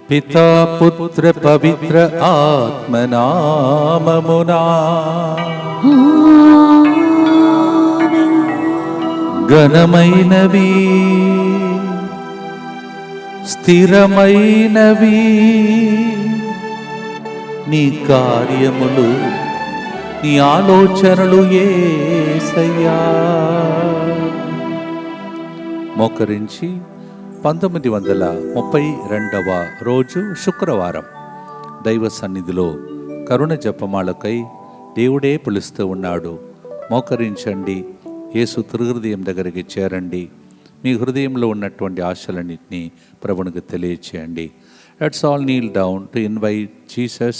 పితా పుత్ర పవిత్ర ఆత్మనామమునా ఘనమైనవి స్థిరమైనవి నీ కార్యములు, నీ ఆలోచనలు యేసయ్యా. మోకరించి 1932వ రోజు శుక్రవారం దైవ సన్నిధిలో కరుణ జపమాలకై దేవుడే పిలుస్తూ ఉన్నాడు. మోకరించండి, యేసు తిరుహృదయం దగ్గరికి చేరండి. మీ హృదయంలో ఉన్నటువంటి ఆశలన్నింటినీ ప్రభునికి తెలియచేయండి. Let's all kneel down to invite Jesus.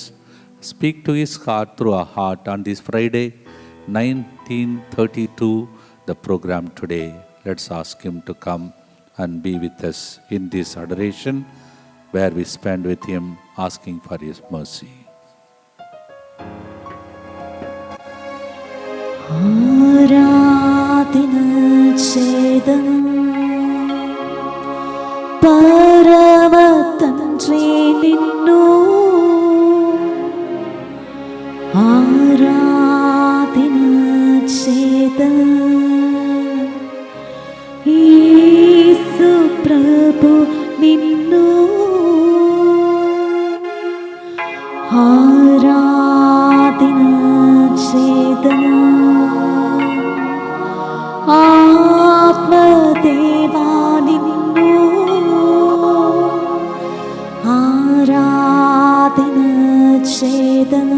Speak to his heart through our heart on this Friday, 1932, the program today. Let's ask him to come and be with us in this adoration where we spend with him asking for his mercy. ఆరాధన చేదం పరమ తండ్రి నిన్ను, ఆరాధన చేదం యేసు ప్రభు నిన్ను, ఆరాధన చేదం ఆత్మదేవా నిన్ను, ఆరాధన చేదం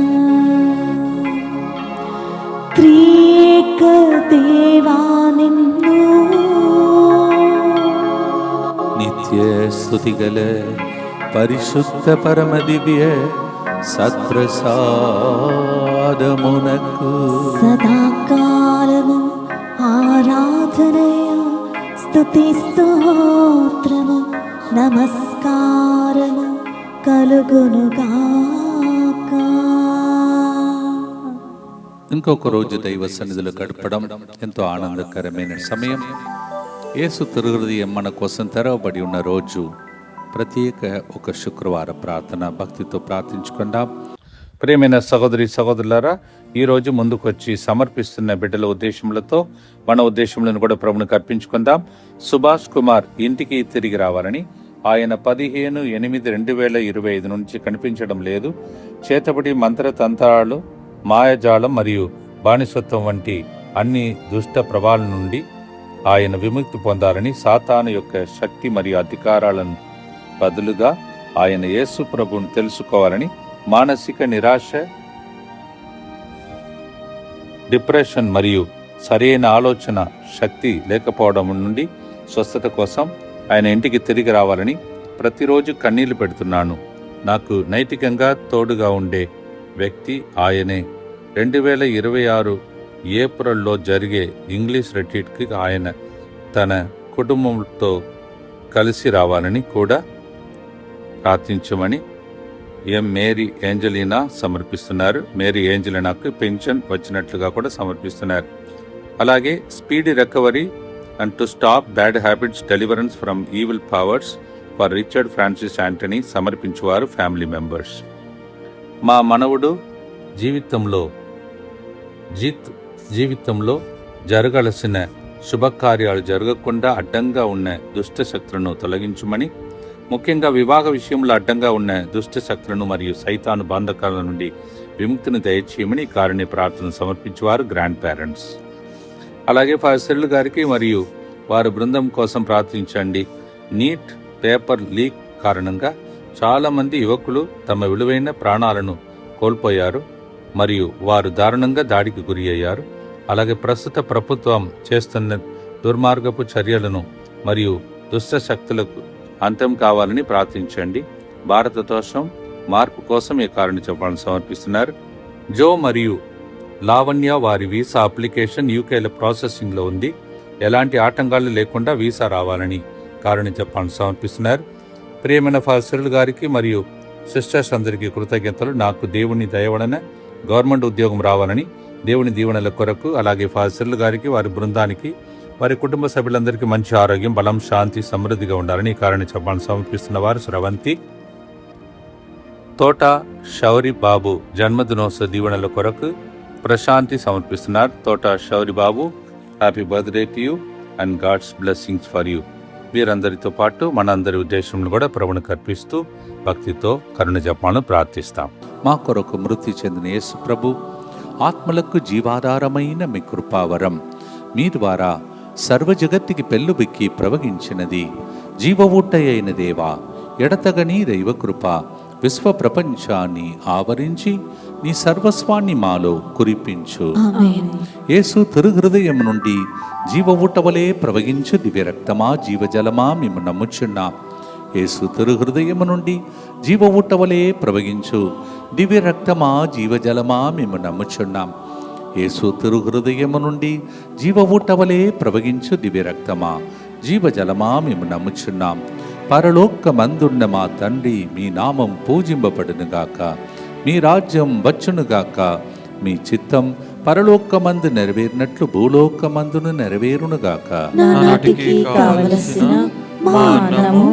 త్రియేక దేవా నిన్ను. నిత్య స్తుతిగల పరిశుద్ధ పరమ దివ్య సత్ప్రసాదమునకు సదాకాలము ఆరాధనయ స్తుతి స్తోత్రము నమస్కారము కలుగునుగాక. ఇంకొక రోజు దైవ సన్నిధిలో గడపడం ఎంతో ఆనందకరమైన సమయం. యేసు తిరుహృదయం మన కోసం తెరవబడి ఉన్న రోజు. ప్రత్యేక ఒక శుక్రవార ప్రార్థన భక్తితో ప్రార్థించుకుందాం. ప్రియమైన సహోదరి సహోదరులారా, ఈరోజు ముందుకు వచ్చి సమర్పిస్తున్న బిడ్డల ఉద్దేశములతో మన ఉద్దేశములను కూడా ప్రభునికి అర్పించుకుందాం. సుభాష్ కుమార్ ఇంటికి తిరిగి రావాలని, ఆయన 15/8/2025 నుంచి కనిపించడం లేదు. చేతబడి, మంత్రతంత్రాలు, మాయాజాలం మరియు బానిసత్వం వంటి అన్ని దుష్ట ప్రభావాల నుండి ఆయన విముక్తి పొందాలని, సాతాను యొక్క శక్తి మరియు అధికారాలను బదులుగా ఆయన యేసు ప్రభువును తెలుసుకోవాలని, మానసిక నిరాశ, డిప్రెషన్ మరియు సరైన ఆలోచన శక్తి లేకపోవడం నుండి స్వస్థత కోసం ఆయన ఇంటికి తిరిగి రావాలని ప్రతిరోజు కన్నీళ్లు పెడుతున్నాను. నాకు నైతికంగా తోడుగా ఉండే వ్యక్తి ఆయనే. 2026 ఏప్రిల్లో జరిగే ఇంగ్లీష్ రిట్రీట్కి ఆయన తన కుటుంబంతో కలిసి రావాలని కూడా ప్రార్థించమని మేరీ ఏంజలీనా సమర్పిస్తున్నారు. మేరీ ఏంజలీనాకు పెన్షన్ వచ్చినట్లుగా కూడా సమర్పిస్తున్నారు. అలాగే speedy recovery and to stop bad habits, deliverance from evil powers for Richard Francis Antony సమర్పించువారు ఫ్యామిలీ మెంబర్స్. మా మనవుడు జీవితంలో జరగాల్సిన శుభకార్యాలు జరగకుండా అడ్డంగా ఉన్న దుష్ట శక్తులను తొలగించమని, ముఖ్యంగా వివాహ విషయంలో అడ్డంగా ఉన్న దుష్ట శక్తులను మరియు సైతాను బంధకాల నుండి విముక్తిని దయచేయమని కారుణ్య ప్రార్థన సమర్పించేవారు గ్రాండ్ పేరెంట్స్. అలాగే ఫాసిల్ గారికి మరియు వారి బృందం కోసం ప్రార్థించండి. నీట్ పేపర్ లీక్ కారణంగా చాలామంది యువకులు తమ విలువైన ప్రాణాలను కోల్పోయారు మరియు వారు దారుణంగా దాడికి గురి అయ్యారు. అలాగే ప్రస్తుత ప్రభుత్వం చేస్తున్న దుర్మార్గపు చర్యలను మరియు దుష్ట శక్తులకు అంతం కావాలని ప్రార్థించండి. భారతదేశం మార్పు కోసం ఈ కారుణ్య జపాలను సమర్పిస్తున్నారు. జో మరియు లావణ్య వారి వీసా అప్లికేషన్ యూకేలో ప్రాసెసింగ్లో ఉంది. ఎలాంటి ఆటంకాలు లేకుండా వీసా రావాలని కారుణ్య జపాలను సమర్పిస్తున్నారు. ప్రియమైన ఫాసిల్ గారికి మరియు సిస్టర్స్ అందరికీ కృతజ్ఞతలు. నాకు దేవుని దయవలన గవర్నమెంట్ ఉద్యోగం రావాలని, దేవుని దీవెనల కొరకు, అలాగే ఫాసిల్ గారికి వారి బృందానికి వారి కుటుంబ సభ్యులందరికీ మంచి ఆరోగ్యం, బలం, శాంతి, సమృద్ధిగా ఉండాలని కారణం చెప్పాలని సమర్పిస్తున్న వారు స్రవంతి. తోట శౌరి బాబు జన్మదినోత్సవ దీవెనల కొరకు ప్రశాంతి సమర్పిస్తున్నారు. Thota Shouri Babu, happy birthday to you and God's blessings for you. వీరందరితో పాటు మనందరి ఉద్దేశంలో కూడా ప్రభువును అర్పిస్తూ భక్తితో కరుణ జపాలను ప్రార్థిస్తాం. మా కొరకు మృతి చెందిన యేసు ప్రభు ఆత్మలకు జీవాధారమైన మీ కృపావరం మీ ద్వారా సర్వజగత్తికి పెళ్ళుబిక్కి ప్రవహించినది. జీవ ఊటై అయిన దేవా, ఎడతగని దైవకృప విశ్వ ప్రపంచాన్ని ఆవరించి నీ సర్వస్వాన్ని మాలో కురిపించు. యేసు తిరుహృదయం నుండి జీవ ఊటవలే ప్రవహించు దివ్య రక్తమా జీవజలమా మేము నమ్ముచున్నాం. యేసు తిరుహృదయం నుండి జీవ ఊటవలే ప్రవహించు దివ్య రక్తమా జీవజలమా మేము నమ్ముచున్నాం. యేసు తిరుహృదయం నుండి జీవ ఊటవలే ప్రవహించు దివ్య రక్తమా జీవజలమా మేము నమ్ముచున్నాం. పరలోకమందున్న మా తండ్రి, మీ నామం పూజింపబడునుగాక, మీ రాజ్యం వచ్చునుగాక, మీ చిత్తం పరలోకమందు నెరవేరినట్లు భూలోకమందును నెరవేరునుగాక. నానాటికి కావలసిన మా అన్నము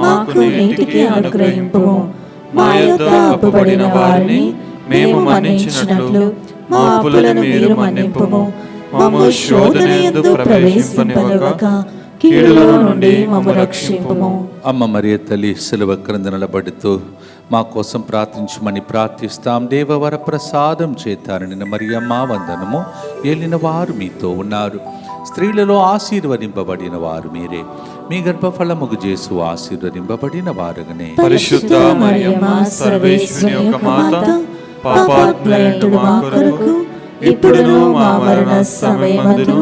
మాకు నేటికి అనుగ్రహింపుము. మా యొద్ద అప్పుబడిన వారిని మేము మన్నించినట్లు మా అప్పులను మీరు మన్నింపుము. మమ్ము శోధన యందు ప్రవేశింపనివ్వక కీడులో నుండి మమ్ము రక్షింపుము. అమ్మ మరియ తల్లి సిలువ క్రింద నిలబడుతూ మా కోసం ప్రార్థించమని ప్రార్థిస్తాం. దేవవర ప్రసాదం చేతారనిన మరియమ్మ వందనము. ఏలిన వారు మీతో ఉన్నారు, స్త్రీలలో ఆశీర్వదింపబడిన వారు మీరే, మీ గర్భఫలముగు చేసు ఆశీర్వదింపబడిన వారుగానే. పరిశుద్ధ మరియమ్మ సర్వేశ్వరుని యొక్క మాత, పాపాత్ములైన మా కొరకు ఇప్పుడును మా మరణ సమయమందును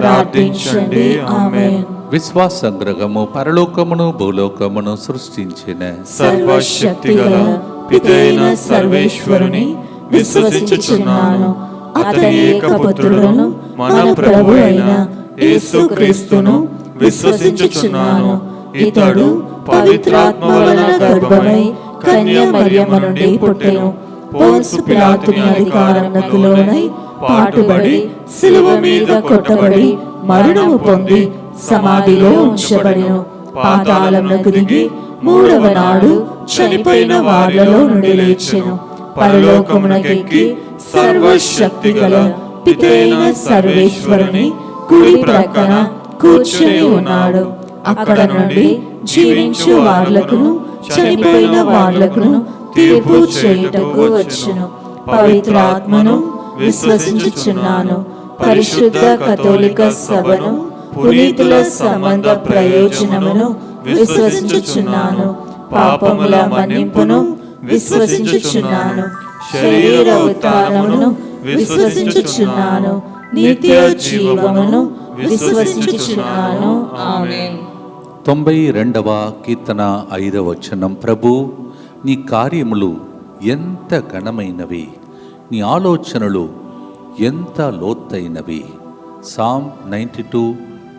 ప్రార్థించండి. ఆమేన్. విశ్వాస సంగ్రహము పరలోకమును భూలోకమును సృష్టించిన సర్వశక్తిగల పితైన సర్వేశ్వరుని విశ్వసించుచున్నాను. అతని ఏకపుత్రుడును మన ప్రభు అయిన యేసుక్రీస్తును విశ్వసించుచున్నాను. ఇతడు పవిత్రాత్మ వలన గర్భమై కన్య మరియమ్మ నుండి పుట్టెను. పోన్సు పిలాతుని అధికారమునకు లోనై పాటుబడి సిలువ మీద కొట్టబడి మరణము పొంది సమాధిలో ఉంచబడెను. పాతాళమునకు దిగి మూడవ నాడు చనిపోయిన వారిలో నుండి లేచెను. పరలోకమునకెక్కి సర్వశక్తిగల పితైన సర్వేశ్వరుని కుడి ప్రక్కన కూర్చుని ఉన్నాడు. అక్కడ నుండి జీవించు వార్లకును చనిపోయిన వార్లకును తీర్పు చేయుటకు వచ్చును. పవిత్రాత్మను విశ్వసించుచున్నాను. పరిశుద్ధ కథోలిక సభను, పునీతుల సంబంధ ప్రయోజనమును విశ్వసించుచున్నాను. పాపముల మన్నింపును విశ్వసించుచున్నాను. శరీర ఉత్థానమును విశ్వసించుచున్నాను. నిత్య జీవమును విశ్వసించుచున్నాను. ఆమేన్. 92వ కీర్తన 5వ వచనం. ప్రభు, నీ కార్యములు ఎంత ఘనమైనవి, నీ ఆలోచనలు ఎంత లోతైనవి. Psalm 92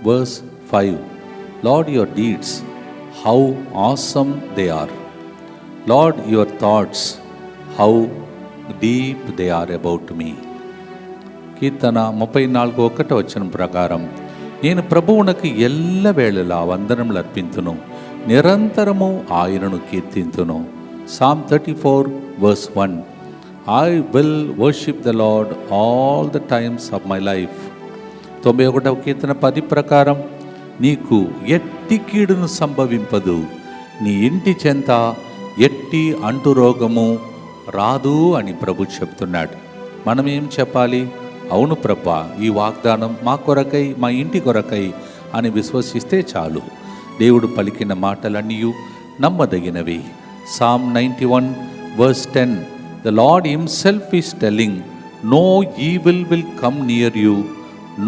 verse 5. Lord, your deeds, how awesome they are. Lord, your thoughts, how deep they are about me. కీర్తన 34:1 వచనం ప్రకారం, నేను ప్రభువునకు ఎల్లవేళలా వందనములు అర్పింతును, నిరంతరము ఆయనను కీర్తింతును. Psalm 34 verse 1. I will worship the Lord all the times of my life. 91వ కీర్తన 10 ప్రకారం, నీకు ఎట్టి కీడును సంభవింపదు, నీ ఇంటి చెంత ఎట్టి అంటురోగము రాదు అని ప్రభు చెప్తున్నాడు. మనం ఏం చెప్పాలి? అవును ప్రభా, ఈ వాగ్దానం మా కొరకై, మా ఇంటి కొరకై అని విశ్వసిస్తే చాలు. దేవుడు పలికిన మాటలన్నీ నమ్మదగినవి. Psalm 91 verse 10. The Lord himself is telling, no evil will come near you,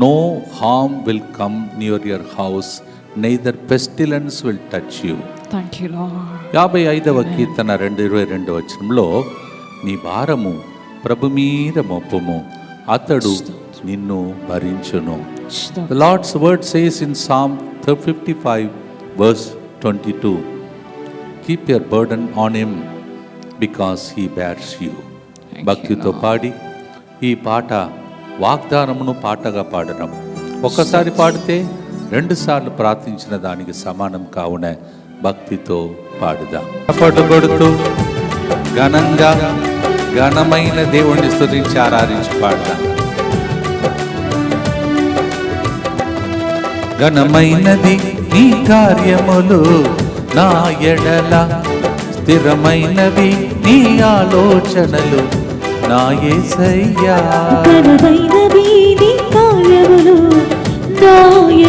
no harm will come near your house, neither pestilence will touch you. Thank you, Lord. 55వ కీర్తన 2:22 వచనంలో, నీ భారము ప్రభు మీద మోపుము, అతడు నిన్ను భరించును. The Lord's word says in Psalm 55 verse 22, keep your burden on him because he bears you. భక్తితో పాడి ఈ పాట వాగ్దానమును పాటగా పాడడం. ఒక్కసారి పాడితే 2 సార్లు ప్రార్థించిన దానికి సమానం కావున భక్తితో పాడుదాం. కొడుతూ ఘనంగా ఘనమైన దేవుణ్ణి స్తుతించి ఆరాధించి పాడదాం. ఘనమైనది నీ కార్యములు నా ఎడల, స్థిరమైనవి నీ ఆలోచనలు నా యేసయ్యా. ఘనమైనవి నీ కార్యములు నా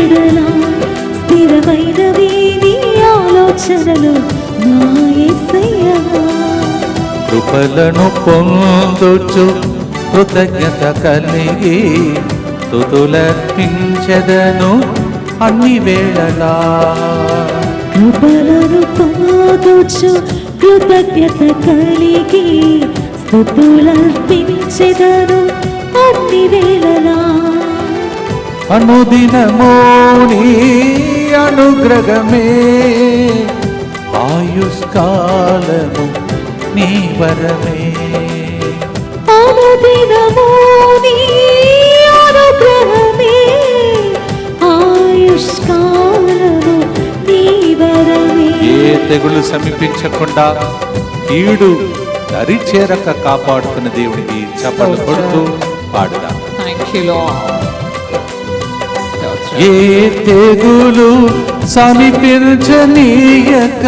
ఎడల, స్థిరమైనవి నీ ఆలోచనలు నా యేసయ్యా. కృపలను పొందుచు కృతజ్ఞత కలిగి స్తుతులర్పించెదను అన్ని వేళలా. కృపలను పొందుచు కృతజ్ఞత కలిగి స్తుతులర్పించెదను అన్ని వేళలా. అనుదినమో నీ అనుగ్రహమే, ఆయుష్కాలము నీ వరమే. అనుదినము నీ అనుగ్రహమే, ఆయుష్కాలము నీ వరమే. ఏ తెగులు సమీపించకుండా కీడు దరిచేరక కాపాడుతున్న దేవునికి చప్పట్లు కొడుతూ పాడుదాం. Thank you, Lord. ఏ తెగులు సమీపించనీయక,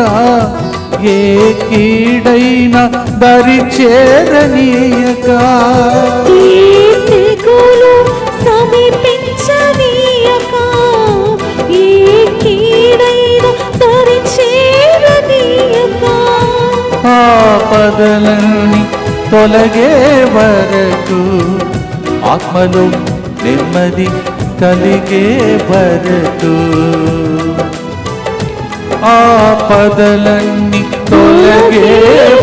ఏ కీడైన దరిచేరనీయక, ఈ తెగులు సమీపించనీయక, ఈ కీడైన దరిచేరనీయక, ఆపదలన్నీ తొలగే వరకు, ఆత్మలో నెమ్మది కలిగే వరకు, ఆపదలన్నీ తొలగే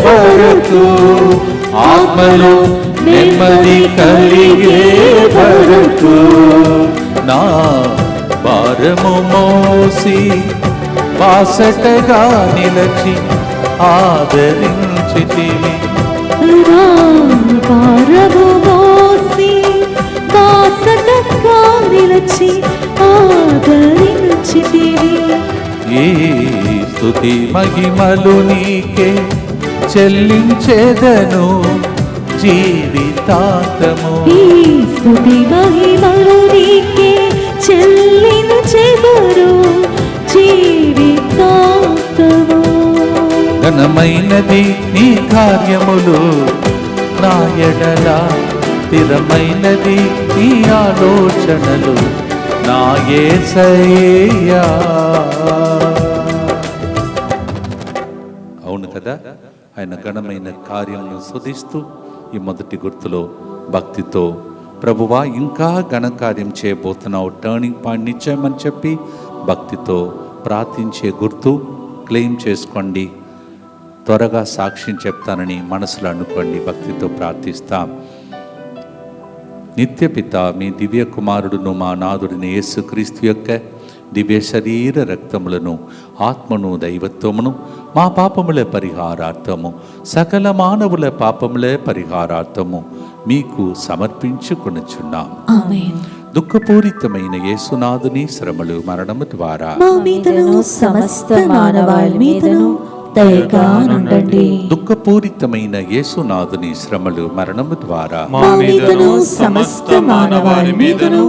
వరకు, ఆత్మలో నెమ్మది కలిగే వరకు, నా భారము మోసి బాసటగా నిలచి ఆదరించితివి. నా భారము మోసి బాసటగా నిలచి ఆదరించితివి. ఈ స్తుతి మహిమలు నీకే చెల్లించెదను జీవితాంతము. ఈ స్తుతి మహిమలు నీకే చెల్లించెదను జీవితాంతము. ఘనమైనది నీ కార్యములు నా ఎడల, స్థిరమైనది నీ ఆలోచనలు నా యేసయ్యా. అవును కదా, ఆయన ఘనమైన కార్యములను స్తుతిస్తూ ఈ మొదటి గుర్తులో భక్తితో ప్రభువా ఇంకా ఘనకార్యం చేయబోతున్నావు, టర్నింగ్ పాయింట్ నిశ్చయమని చెప్పి భక్తితో ప్రార్థించే గుర్తు క్లెయిమ్ చేసుకోండి. త్వరగా సాక్ష్యం చెప్తానని మనసులో అనుకోండి. భక్తితో ప్రార్థిస్తాం. నిత్యపిత మీ దివ్య కుమారుడును మా నాథుడిని యేసుక్రీస్తు యొక్క దివ్య శరీర రక్తములను, ఆత్మను, దైవత్వమును మా పాపముల పరిహారార్థము, సకల మానవుల పాపముల పరిహారార్థము మీకు సమర్పించుకొనుచున్నాం. ఆమేన్. దుఃఖపూరితమైన యేసునాథుని శ్రమలు, మరణము ద్వారా మా మీదను సమస్త మానవాళి మీదను దయగా నుండండి. దుఃఖపూరితమైన యేసునాథుని శ్రమలు, మరణము ద్వారా మా మీదను సమస్త మానవాళి మీదను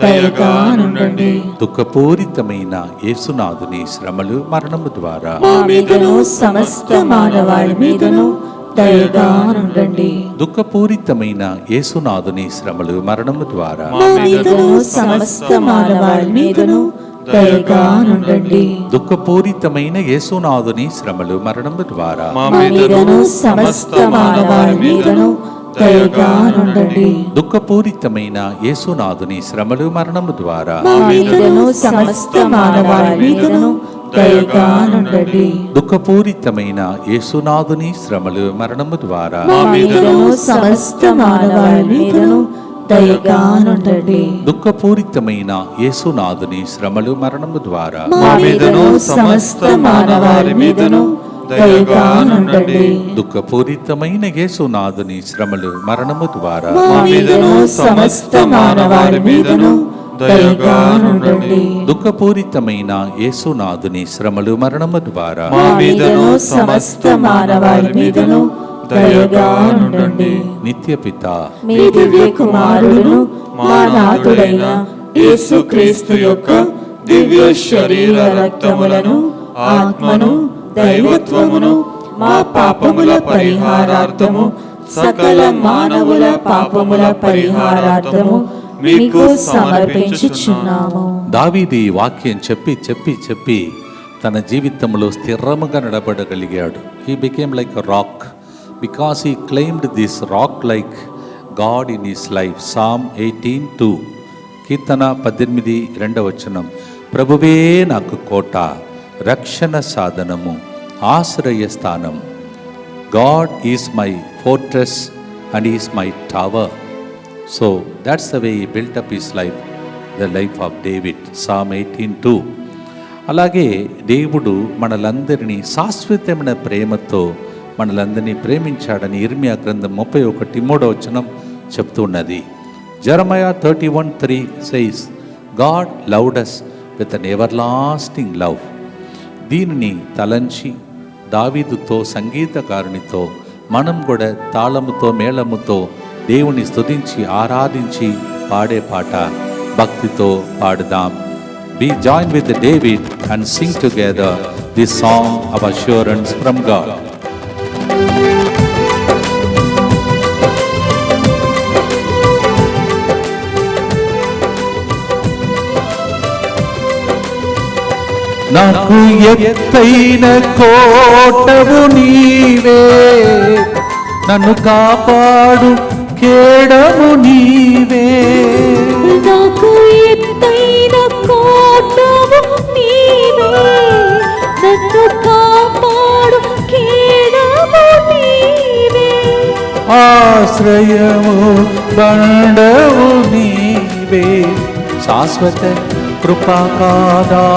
దయగా నుండండి. దుఃఖపూరితమైన యేసునాథుని శ్రమలు, మరణము ద్వారా మా మీదను సమస్త మానవాళి మీదను దయగా నుండండి. దుఃఖపూరితమైన యేసునాథుని శ్రమలు, మరణము ద్వారా మా మీదను సమస్త మానవాళి మీదను దయగా నుండండి. దుఃఖపూరితమైన యేసునాథుని శ్రమలు, మరణము ద్వారా మా మీదను సమస్త మానవాళి మీదను దయగా నుండండి. దుఃఖపూరితమైన యేసునాథుని శ్రమలు, మరణము ద్వారా మా మీదను సమస్త మానవాళి మీదను దయగా నుండండి. దుఃఖపూరితమైన యేసునాథుని శ్రమలు, మరణము ద్వారా మా మీదను సమస్త మానవాళి మీదను దయగా నుండండి. దుఃఖపూరితమైన యేసునాథుని శ్రమలు, మరణము ద్వారా మా మీదను సమస్త మానవాళి మీదను దయగా నుండండి. దుఃఖపూరితమైన యేసునాథుని శ్రమలు, మరణము ద్వారా మా మీదను సమస్త మానవాళి మీదను దయగా నుండండి. దుఃఖపూరితమైన యేసునాథుని శ్రమలు, మరణము ద్వారా మా మీదను సమస్త మానవాళి మీదను దయగా నుండండి. నిత్య పిత మీ దివ్య కుమారుడును మా నాథుడైన యేసుక్రీస్తు యొక్క దివ్య శరీర రక్తములను ఆత్మను దైవత్వమును మా పాపముల పరిహారార్థము సకల మానవుల పాపముల పరిహారార్థము మీకు సమర్పించుచున్నాము. దావీదు ఈ వాక్యం చెప్పి తన జీవితంలో స్థిరముగా నిలబడగలిగాడు. He became like a rock because he claimed this rock like God in his life. Psalm 18:2, కీర్తన 18:2. ప్రభువే నాకు కోట, రక్షణ సాధనము, ఆశ్రయ స్థానం. God is my fortress and is my tower. So that's the way he built up his life, the life of David. Psalm 18:2. అలాగే దేవుడు మనలందరినీ శాశ్వతమైన ప్రేమతో మనలందరినీ ప్రేమించాడని ఇర్మియా గ్రంథం 31:3 చెప్తున్నది. Jeremiah 31:3 says, God loved us with an everlasting love. దీనిని తలంచి దావీదుతో సంగీతకారునితో మనం కూడా తాళముతో మేళముతో దేవుని స్తుతించి ఆరాధించి పాడే పాట భక్తితో పాడుదాం. Be joined with David and sing together this song of assurance from God. నాకు ఎత్తైన కోటవు నీవే, నన్ను కాపాడు కేడము నీవే. నాకు ఎత్తైన కోటవు నీవే, నన్ను కాపాడు కేడము నీవే. ఆశ్రయము బండవు నీవే, శాశ్వత కృపాకాధారము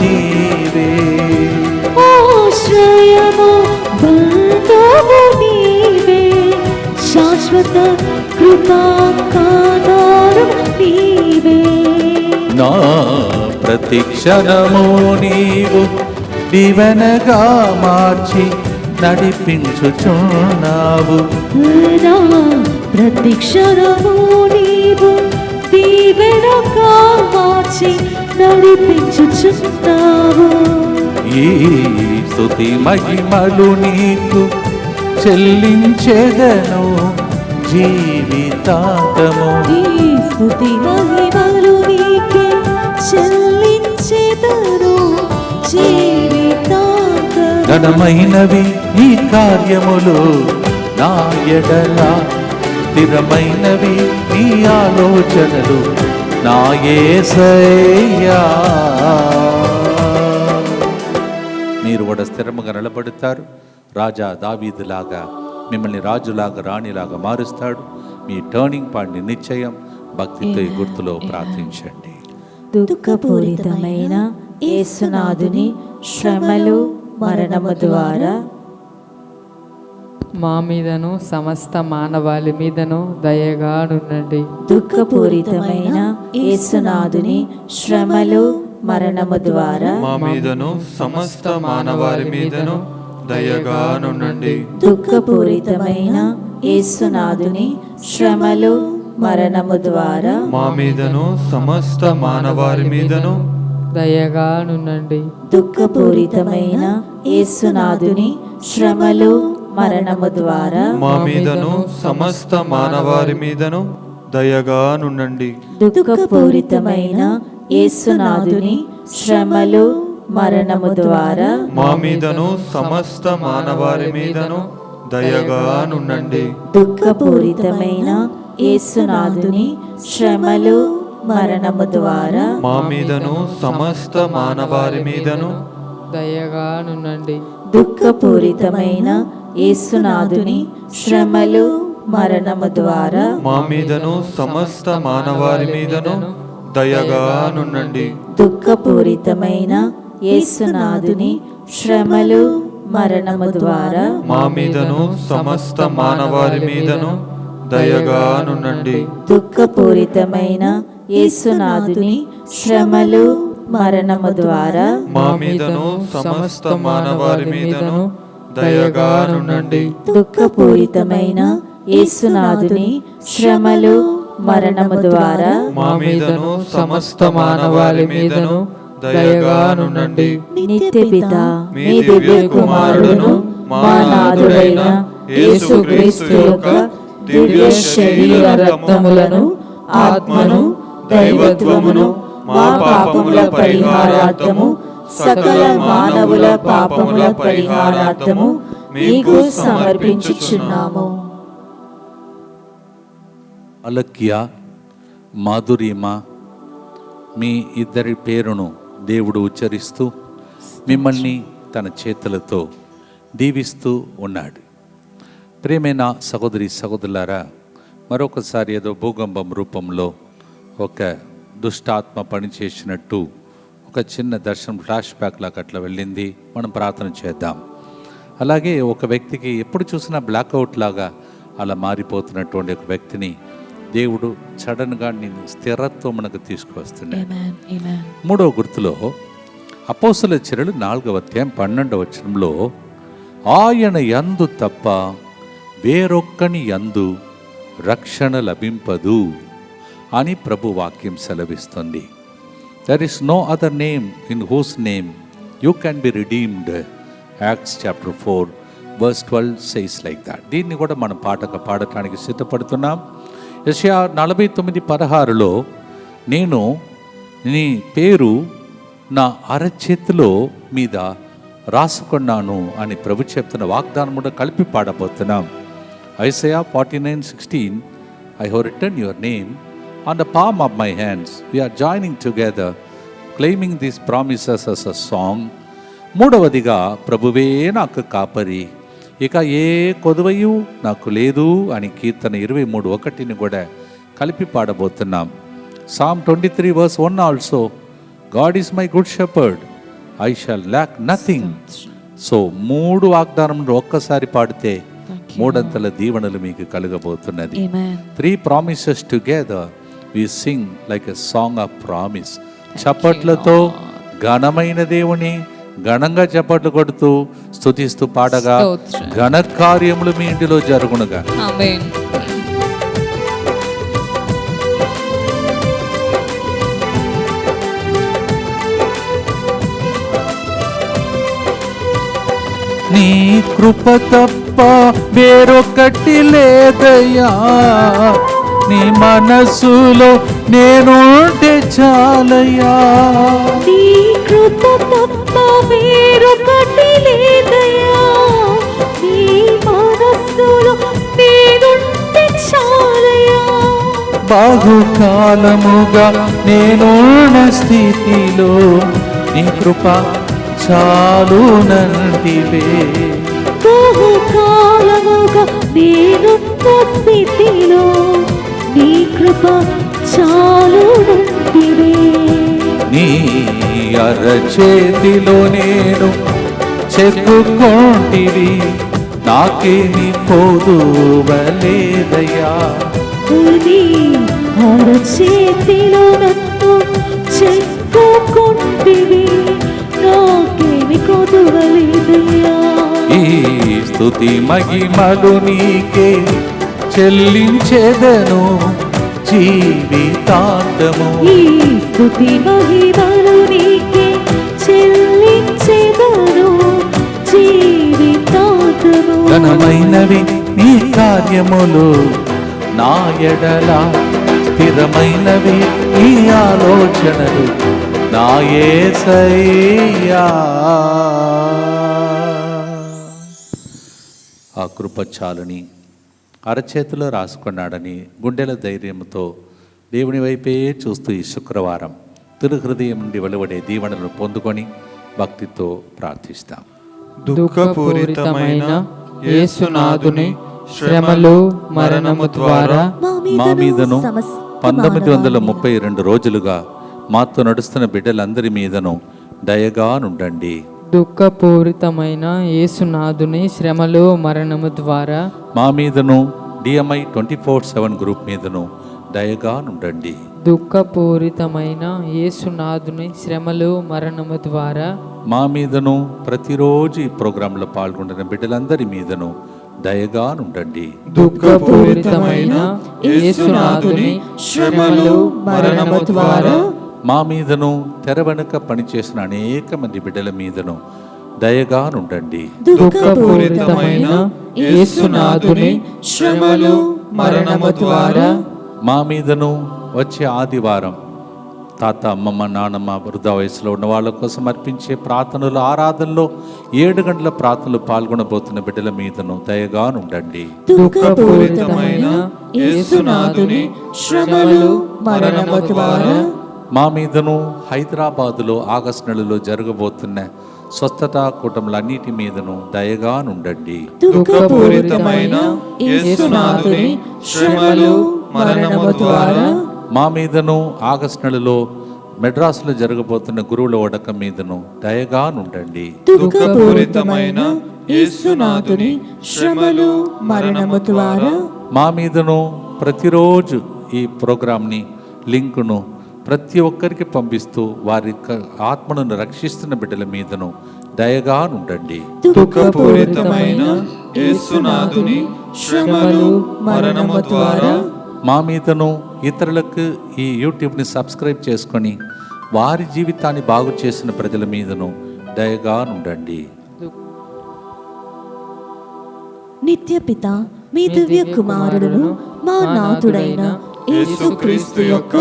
నీవే. ఆశ్రయము బండవు నీవే, శాశ్వత కృపాకాధారము నీవే. నా ప్రతిక్షణము నీవు దీవెనగా మార్చి నడిపించుచున్నావు. నా ప్రతిక్షణము నీవు దీవెనగా మార్చి నడిపించుచున్నావు. ఈ స్తుతి మహిమలు నీకు చెల్లించెదను జీవితాంతము. ఈ స్తుతి మహిమలు నీకే చెల్లించెదను జీవితాంతము. ఘనమైనవి ఈ కార్యములు నా ఎడల, స్థిరమైనవి నీ ఆలోచనలు నా యేసయ్యా. మీరు కూడా స్థిరముగా నిలబడతారు. రాజా దావీదులాగా మిమ్మల్ని రాజులాగా రాణిలాగా మారుస్తాడు. మీ టర్నింగ్ పాయింట్ నిశ్చయం. భక్తితో ఈ గుర్తులో ప్రార్థించండి. దుఃఖపూరితమైన యేసునాథుని శ్రమలు మరణము ద్వారా మా మీదను సమస్త మానవాళి మీదను దయగా నుండండి. దుఃఖపూరితమైన యేసునాథుని శ్రమలు మరణము ద్వారా మా మీదను సమస్త మానవారి మీదను దయగా నుండండి. దుఃఖపూరితమైన యేసునాథుని శ్రమలు మరణము ద్వారా మా మీదను సమస్త మానవారి మీదను దయగా నుండండి. దుఃఖపూరితమైన యేసునాథుని శ్రమలు మరణము ద్వారా మా మీదను సమస్త మానవారి మీదను దయగా నుండండి. దుఃఖపూరితమైన యేసునాథుని శ్రమలు మరణము ద్వారా మా మీదను సమస్త మానవారి మీదను దయగా నుండండి. దుఃఖపూరితమైన యేసునాథుని శ్రమలు మరణము ద్వారా మా మీదను సమస్త మానవారి మీదను దయగా నుండండి. దుఃఖపూరితమైన యేసునాథుని శ్రమలు మరణము ద్వారా మా మీదను సమస్త మానవారి మీదను దయగా నుండండి. దుఃఖపూరితమైన యేసునాథుని శ్రమలు మరణము ద్వారా మా మీదను సమస్త మానవారి మీదను దయగా నుండండి. దుఃఖపూరితమైన యేసునాథుని శ్రమలు మరణము ద్వారా మా మీదను సమస్త మానవారి మీదను దయగా నుండండి. దుఃఖపూరితమైన యేసునాథుని శ్రమలు మరణము ద్వారా మా మీదను సమస్త మానవాళి మీదను దయగా నుండండి. నిత్య పిత మీ దివ్య కుమారుడును మా నాథుడైన యేసుక్రీస్తు యొక్క దివ్య శరీర రక్తములను, ఆత్మను, దైవత్వమును మా పాపముల పరిహారార్థము, సకల మానవుల పాపముల పరిహారార్థము మీకు సమర్పించుచున్నాము. అలక్య, మాధురిమ, మీ ఇద్దరి పేరును దేవుడు ఉచ్చరిస్తూ మిమ్మల్ని తన చేతులతో దీవిస్తూ ఉన్నాడు. ప్రియమైన సహోదరి సహోదరులారా, మరొకసారి ఏదో భూకంపం రూపంలో ఒక దుష్టాత్మ పనిచేసినట్టు ఒక చిన్న దర్శనం ఫ్లాష్ బ్యాక్ లాగా అట్లా వెళ్ళింది. మనం ప్రార్థన చేద్దాం. అలాగే ఒక వ్యక్తికి ఎప్పుడు చూసినా బ్లాక్అవుట్ లాగా అలా మారిపోతున్నటువంటి ఒక వ్యక్తిని దేవుడు సడన్గా నేను స్థిరత్వం మనకు తీసుకువస్తున్నాడు. మూడవ గుర్తులో అపోస్తలుల చర్యలు 4వ అధ్యాయం 12వ వచనంలో ఆయన యందు తప్ప వేరొక్కని యందు రక్షణ లభింపదు అని ప్రభు వాక్యం సెలవిస్తుంది. There is no other name in whose name you can be redeemed. Acts chapter 4 verse 12 says like that. దీన్ని కూడా మనం పాడటానికి సిద్ధపడుతున్నాం. యెషయా 49:16లో నేను నీ పేరు నా అరచేతిలో మీద రాసుకున్నాను అని ప్రభు చెప్తున్న వాగ్దానం కూడా కలిపి పాడబోతున్నాం. Isaiah 49:16 I have written your name on the palm of my hands. We are joining together claiming these promises as a song. మూడవదిగా ప్రభువే నాకు కాపరి, ఇక ఏ కొదువయు నాకు లేదు అని కీర్తన 23:1 కూడా కలిపి పాడబోతున్నాం. Psalm 23 verse 1 also, God is my good shepherd, I shall lack nothing. So 3 వాగ్దానములు ఒక్కసారి పాడితే 3 అంతల దీవెనలు మీకు కలగబోతున్నది. 3 promises together we sing like a song of promise. చప్పట్లతో ఘనమైన దేవుని ఘనంగా చప్పట్లు కొడుతూ స్తుతిస్తూ పాడగా ఘన కార్యములు మీ ఇంటిలో జరుగునుగా. ఆమేన్. నీ కృప తప్ప వేరొకటి లేదయ్యా, నీ మనసులో నేనుంటే చాలయ్యా. నీ కృప తప్ప వేరొకటి లేదయ్యా, నీ మనస్సులో నేనుంటే చాలయ్యా. బహుకాలముగా నేనున్న స్థితిలో నీ కృప చాలునంటివే. బహుకాలముగా నేనున్న స్థితిలో నీ కృప చాలునంటివే. నీ అరచేతిలో నేను చెక్కుకొంటివి, నాకేమి పోదువలేదయ్యా. నీ అరచేతిలో నన్ను చెక్కుకొంటివి, నాకేమి కొదువలేదయ్యా. ఈ స్తుతి మహిమలు నీకే చెల్లించెదను జీవితాంతము. ఈ స్తుతి మహిమలు నీకే చెల్లించెదను జీవితాంతము. ఘనమైనవి నీ కార్యములు నా ఎడల, స్థిరమైనవి నీ ఆలోచనలు నా యేసయ్యా. ఆ కృప చాలని అరచేతిలో రాసుకున్నాడని గుండెల ధైర్యంతో దేవుని వైపే చూస్తూ ఈ శుక్రవారం తిరుహృదయం నుండి వెలువడే దీవెనలను పొందుకొని భక్తితో ప్రార్థిస్తాం. దుఃఖపూరితమైన యేసునాథుని శ్రమలు మరణము ద్వారా మా మీదను 1932 రోజులుగా మాతో నడుస్తున్న బిడ్డలందరి మీదను దయగా నుండండి. దుఃఖపూరితమైన యేసునాథుని శ్రమలు మరణము ద్వారా మా మీదను DMI 24/7 గ్రూప్ మీదను దయగా నుండండి. దుఃఖపూరితమైన యేసునాథుని శ్రమలు మరణము ద్వారా మా మీదను ప్రతిరోజు ఈ ప్రోగ్రాంలో పాల్గొంటున్న బిడ్డలందరి మీదను దయగా నుండండి. దుఃఖపూరితమైన యేసునాథుని శ్రమలు మరణము ద్వారా మా మీదను తెర వెనుక పనిచేసిన అనేక మంది బిడ్డల మీదను దయగా నుండండి. దుఃఖపూరితమైన యేసునాథుని శ్రమలు మరణము ద్వారా మా మీదను వచ్చే ఆదివారం తాత, అమ్మమ్మ, నాన్నమ్మ, వృద్ధ వయసులో ఉన్న వాళ్ళ కోసం అర్పించే ప్రార్థనలు, ఆరాధనలో 7 గంటల ప్రార్థనలు పాల్గొనబోతున్న బిడ్డల మీదను దయగా ఉండండి. దుఃఖపూరితమైన యేసునాథుని శ్రమలు మరణము ద్వారా మా మీదను హైదరాబాదులో ఆగస్టు నెలలో జరగబోతున్న స్వస్థతా కూటములన్నిటి మీదను దయగా నుండండి. దుఃఖపూరితమైన యేసునాథుని శ్రమలు మరణము ద్వారా మా మీదను ఆగస్టు నెలలో మెడ్రాసులో జరగబోతున్న గురువుల ఓడకం మీదను దయగా నుండండి. దుఃఖపూరితమైన యేసునాథుని శ్రమలు మరణము ద్వారా మా మీదను ప్రతిరోజు ఈ ప్రోగ్రాంని లింకును ప్రతి ఒక్కరికి పంపిస్తూ వారి ఆత్మను రక్షిస్తున్న బిడ్డల మీదను దయగా నుండండి. దుఃఖపూరితమైన యేసునాథుని శ్రమలు మరణము ద్వారా మా మీదను ఇతరులకు ఈ యూట్యూబ్ని సబ్స్క్రైబ్ చేసుకొని వారి జీవితాన్ని బాగు చేసిన ప్రజల మీదను దయగా నుండండి. నిత్యపిత మీ దివ్య కుమారుడును మా నాథుడైన యేసుక్రీస్తు యొక్క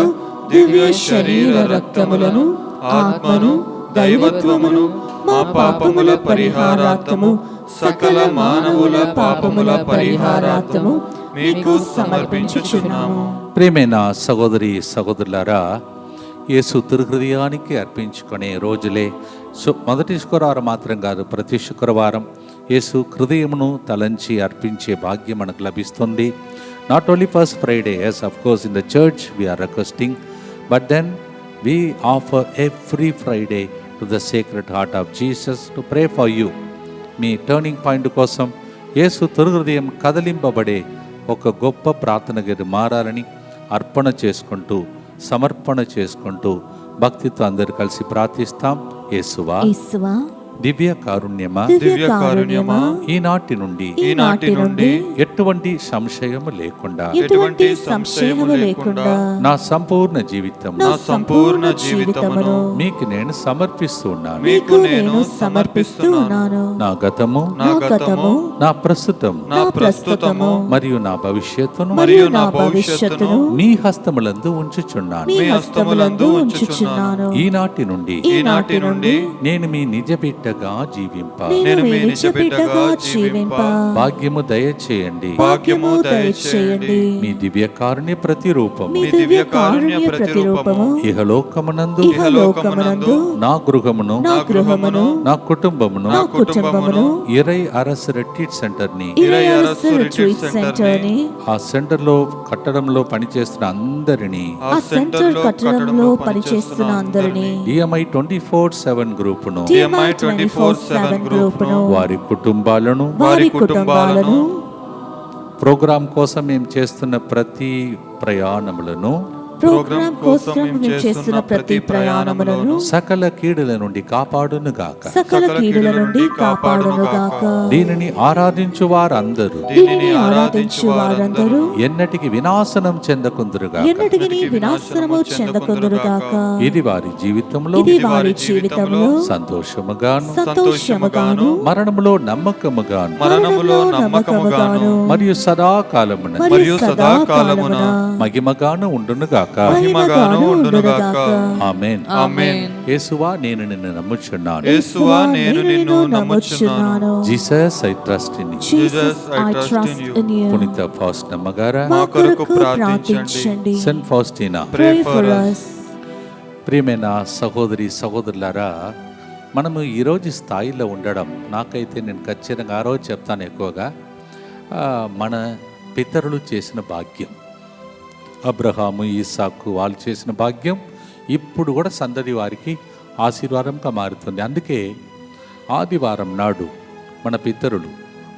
దివ్య శరీర రక్తములను, ఆత్మను, దైవత్వమును మా పాపముల పరిహారార్థము, సకల మానవుల పాపముల పరిహారార్థము మీకు సమర్పించుచున్నాము. ప్రియమైన సహోదరి సహోదరులారా, యేసు తిరుహృదయానికి అర్పించుకునే రోజులే మొదటి శుక్రవారం మాత్రం కాదు, ప్రతి శుక్రవారం యేసు హృదయమును తలంచి అర్పించే భాగ్యం మనకు లభిస్తుంది. Not only first Friday, as of course in the church we are requesting, but then we offer every Friday to the Sacred Heart of Jesus to pray for you. మీ టర్నింగ్ పాయింట్ కోసం యేసు తిరుహృదయం కదలింపబడే ఒక గొప్ప ప్రార్థన గది మారాలని అర్పణ చేసుకుంటూ, సమర్పణ చేసుకుంటూ భక్తితో అందరు కలిసి ప్రార్థిస్తాం. యేసువా, దివ్య కారుణ్యమా, దివ్య కారుణ్యమా, ఈనాటి నుండి ఎటువంటి సంశయము లేకుండా నా సంపూర్ణ జీవితమును మీకు నేను సమర్పిస్తున్నాను. నా గతము, నా ప్రస్తుతము మరియు నా భవిష్యత్తును మీ హస్తములందు ఉంచుచున్నాను. ఈనాటి నుండి నేను మీ నిజ బిడ్డగా జీవింప భాగ్యము దయచేయండి. మీ దివ్య కారుణ్య ప్రతిరూపము ఇహలోకమునందు నా గృహమును, నా కుటుంబమును ఇరై అరస్ రిట్రీట్ సెంటర్ ని, ఆ సెంటర్ లో కట్టడంలో పనిచేస్తున్న అందరినీ, DMI 24/7 గ్రూపును, వారి కుటుంబాలను ప్రోగ్రాం కోసం మేము చేస్తున్న ప్రతి ప్రయాణములను సకల కీడుల నుండి కాపాడునుగాక. దీనిని ఆరాధించు వారందరూ ఎన్నటికి వినాశనం చెందకుందురుగా. ఇది వారి జీవితంలో సంతోషముగాను, మరణములో నమ్మకముగాను, మరియు సదాకాలమున మహిమగాను ఉండునుగాక. ఆమేన్. యేసువా, నేను నిన్ను నమ్ముచున్నాను. Jesus, I trust in you. పునీత ఫాస్టినా మగారా, సెయింట్ ఫాస్టినా, ప్రియమైన సహోదరి సహోదరులారా, మనము ఈరోజు స్థాయిలో ఉండడం, నాకైతే నేను ఖచ్చితంగా ఆ రోజు చెప్తాను ఎక్కువగా, మన పితరులు చేసిన భాగ్యం. అబ్రహాము, ఇస్సాకు వాళ్ళు చేసిన భాగ్యం ఇప్పుడు కూడా సందడి వారికి ఆశీర్వాదంగా మారుతుంది. అందుకే ఆదివారం నాడు మన పితరులు,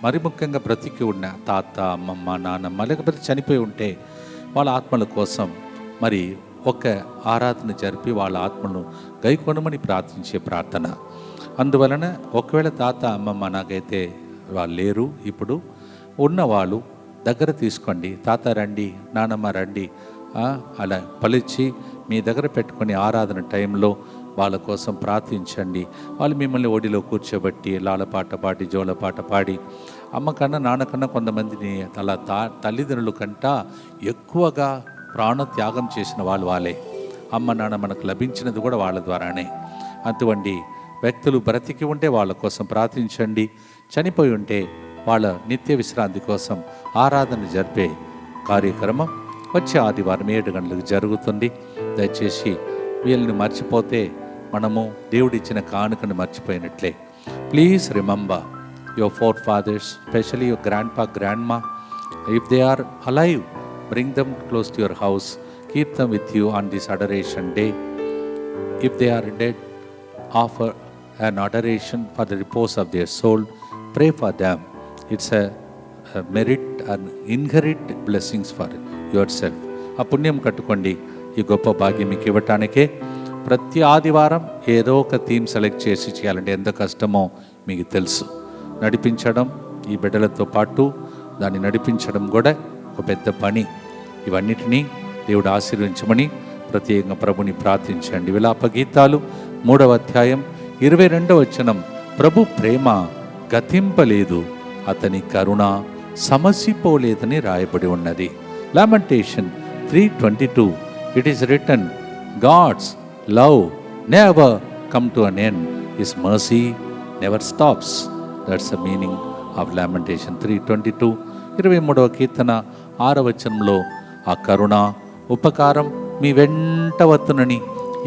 మరి ముఖ్యంగా బ్రతికి ఉన్న తాత, అమ్మమ్మ, నాన్నమ్మ, లేకపోతే చనిపోయి ఉంటే వాళ్ళ ఆత్మల కోసం మరి ఒక ఆరాధన జరిపి వాళ్ళ ఆత్మను గైకొనమని ప్రార్థించే ప్రార్థన. అందువలన ఒకవేళ తాత అమ్మమ్మ నాకైతే వాళ్ళు లేరు, ఇప్పుడు ఉన్నవాళ్ళు దగ్గర తీసుకోండి. తాత రండి, నానమ్మ రండి, అలా పలిచి మీ దగ్గర పెట్టుకొని ఆరాధన టైంలో వాళ్ళ కోసం ప్రార్థించండి. వాళ్ళు మిమ్మల్ని ఒడిలో కూర్చోబెట్టి లాలపాట పాడి జోలపాట పాడి, అమ్మకన్నా నాన్నకన్నా కొంతమందిని అలా తల్లిదండ్రుల కంటా ఎక్కువగా ప్రాణత్యాగం చేసిన వాళ్ళే. అమ్మ నాన్న మనకు లభించినది కూడా వాళ్ళ ద్వారానే. అటువంటి వ్యక్తులు బ్రతికి ఉంటే వాళ్ళ కోసం ప్రార్థించండి. చనిపోయి ఉంటే వాళ్ళ నిత్య విశ్రాంతి కోసం ఆరాధన జరిపే కార్యక్రమం వచ్చే ఆదివారం 7 గంటలకు జరుగుతుంది. దయచేసి వీళ్ళని మర్చిపోతే మనము దేవుడిచ్చిన కానుకను మర్చిపోయినట్లే. Please remember your forefathers, specially your grandpa, grandma. If they are alive, bring them close to your house. Keep them with you on this adoration day. If they are dead, offer an adoration for the repose of their soul. Pray for them. It's a merit and inherit blessings for yourself. ఆ పుణ్యం కట్టుకోండి. ఈ గొప్ప భాగ్యం మీకు ఇవ్వటానికే ప్రతి ఆదివారం ఏదో ఒక థీమ్ సెలెక్ట్ చేసి చేయాలంటే ఎంత కష్టమో మీకు తెలుసు. నడిపించడం ఈ బిడ్డలతో పాటు దాన్ని నడిపించడం కూడా ఒక పెద్ద పని. ఇవన్నిటినీ దేవుడు ఆశీర్వించమని ప్రత్యేకంగా ప్రభుని ప్రార్థించండి. విలాప గీతాలు 3వ అధ్యాయం 22వ వచనం, ప్రభు ప్రేమ గతింపలేదు, అతని కరుణ సమసిపోలేదని రాయబడి ఉన్నది. Lamentation 3:22, it is written, God's love never come to an end, His mercy never stops. That's the meaning of Lamentation 3:22. 23వ కీర్తన 6వ వచనంలో ఆ కరుణ ఉపకారం మీ వెంట వత్తునని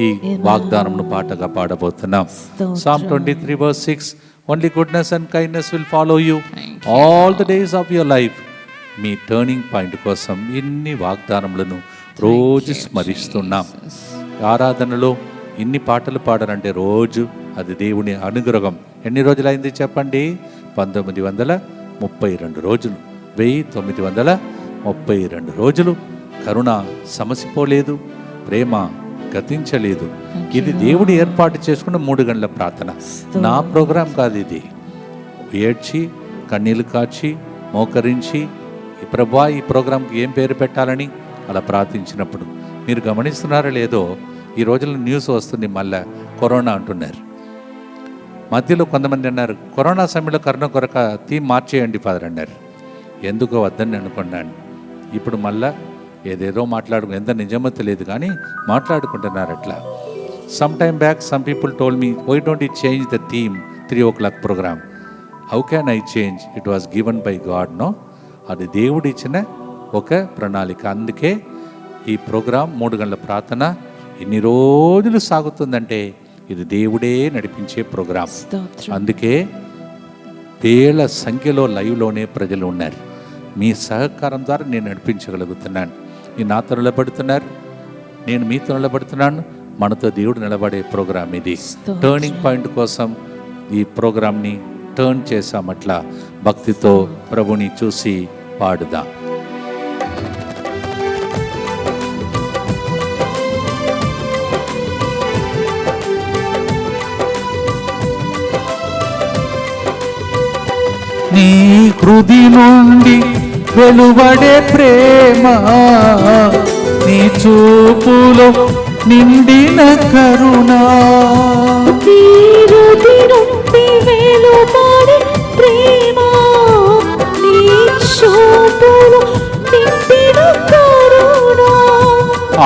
ఈ వాగ్దానంను పాటగా పాడబోతున్నాం. Psalm 23 verse 6, only goodness and kindness will follow you all the days of your life. Me turning point కోసం ఇన్ని వాగ్దానములను రోజు స్మరిస్తున్నాం. ఆరాధనలో ఇన్ని పాటలు పాడాలంటే రోజు అది దేవుని అనుగ్రహం. ఎన్ని రోజులైంది చెప్పండి? 1932 రోజులు, 1932 రోజులు. కరుణ సమసిపోలేదు, ప్రేమ గతించలేదు. ఇది దేవుడు ఏర్పాటు చేసుకున్న 3 గంటల ప్రార్థన. నా ప్రోగ్రాం కాదు ఇది. ఏడ్చి కన్నీళ్లు కార్చి మోకరించి ప్రభువా ఈ ప్రోగ్రాంకి ఏం పేరు పెట్టాలని అలా ప్రార్థించినప్పుడు మీరు గమనిస్తున్నారో లేదో, ఈ రోజుల్లో న్యూస్ వస్తుంది, మళ్ళా కరోనా అంటున్నారు. మధ్యలో కొంతమంది అన్నారు కరోనా సమయంలో కరోనా కొరక థీమ్ మార్చేయండి ఫాదర్ అన్నారు. ఎందుకో వద్దని అనుకున్నాను. ఇప్పుడు మళ్ళా ఏదేదో ఎంత నిజమో తెలియదు కానీ మాట్లాడుకుంటున్నారు అట్లా. Some time back some people told me, why don't you change the theme 3 o'clock programme? How can I change? It was given by God. No, అది దేవుడు ఇచ్చిన ఒక ప్రణాళిక. అందుకే ఈ ప్రోగ్రాం 3 గంటల ప్రార్థన ఇన్ని రోజులు సాగుతుందంటే ఇది దేవుడే నడిపించే ప్రోగ్రాం. అందుకే వేల సంఖ్యలో లైవ్లోనే ప్రజలు ఉన్నారు. మీ సహకారం ద్వారా నేను నడిపించగలుగుతున్నాను. మీరు నాతో నిలబడుతున్నారు, నేను మీతో నిలబడుతున్నాను. మనతో దేవుడు నిలబడే ప్రోగ్రాం ఇది. టర్నింగ్ పాయింట్ కోసం ఈ ప్రోగ్రాంని టర్న్ చేసామట్లా భక్తితో ప్రభుని చూసి పాడుదాం. నీ హృది నుండి వెలువడే ప్రేమ, నీ చూపులో నిండిన కరుణ,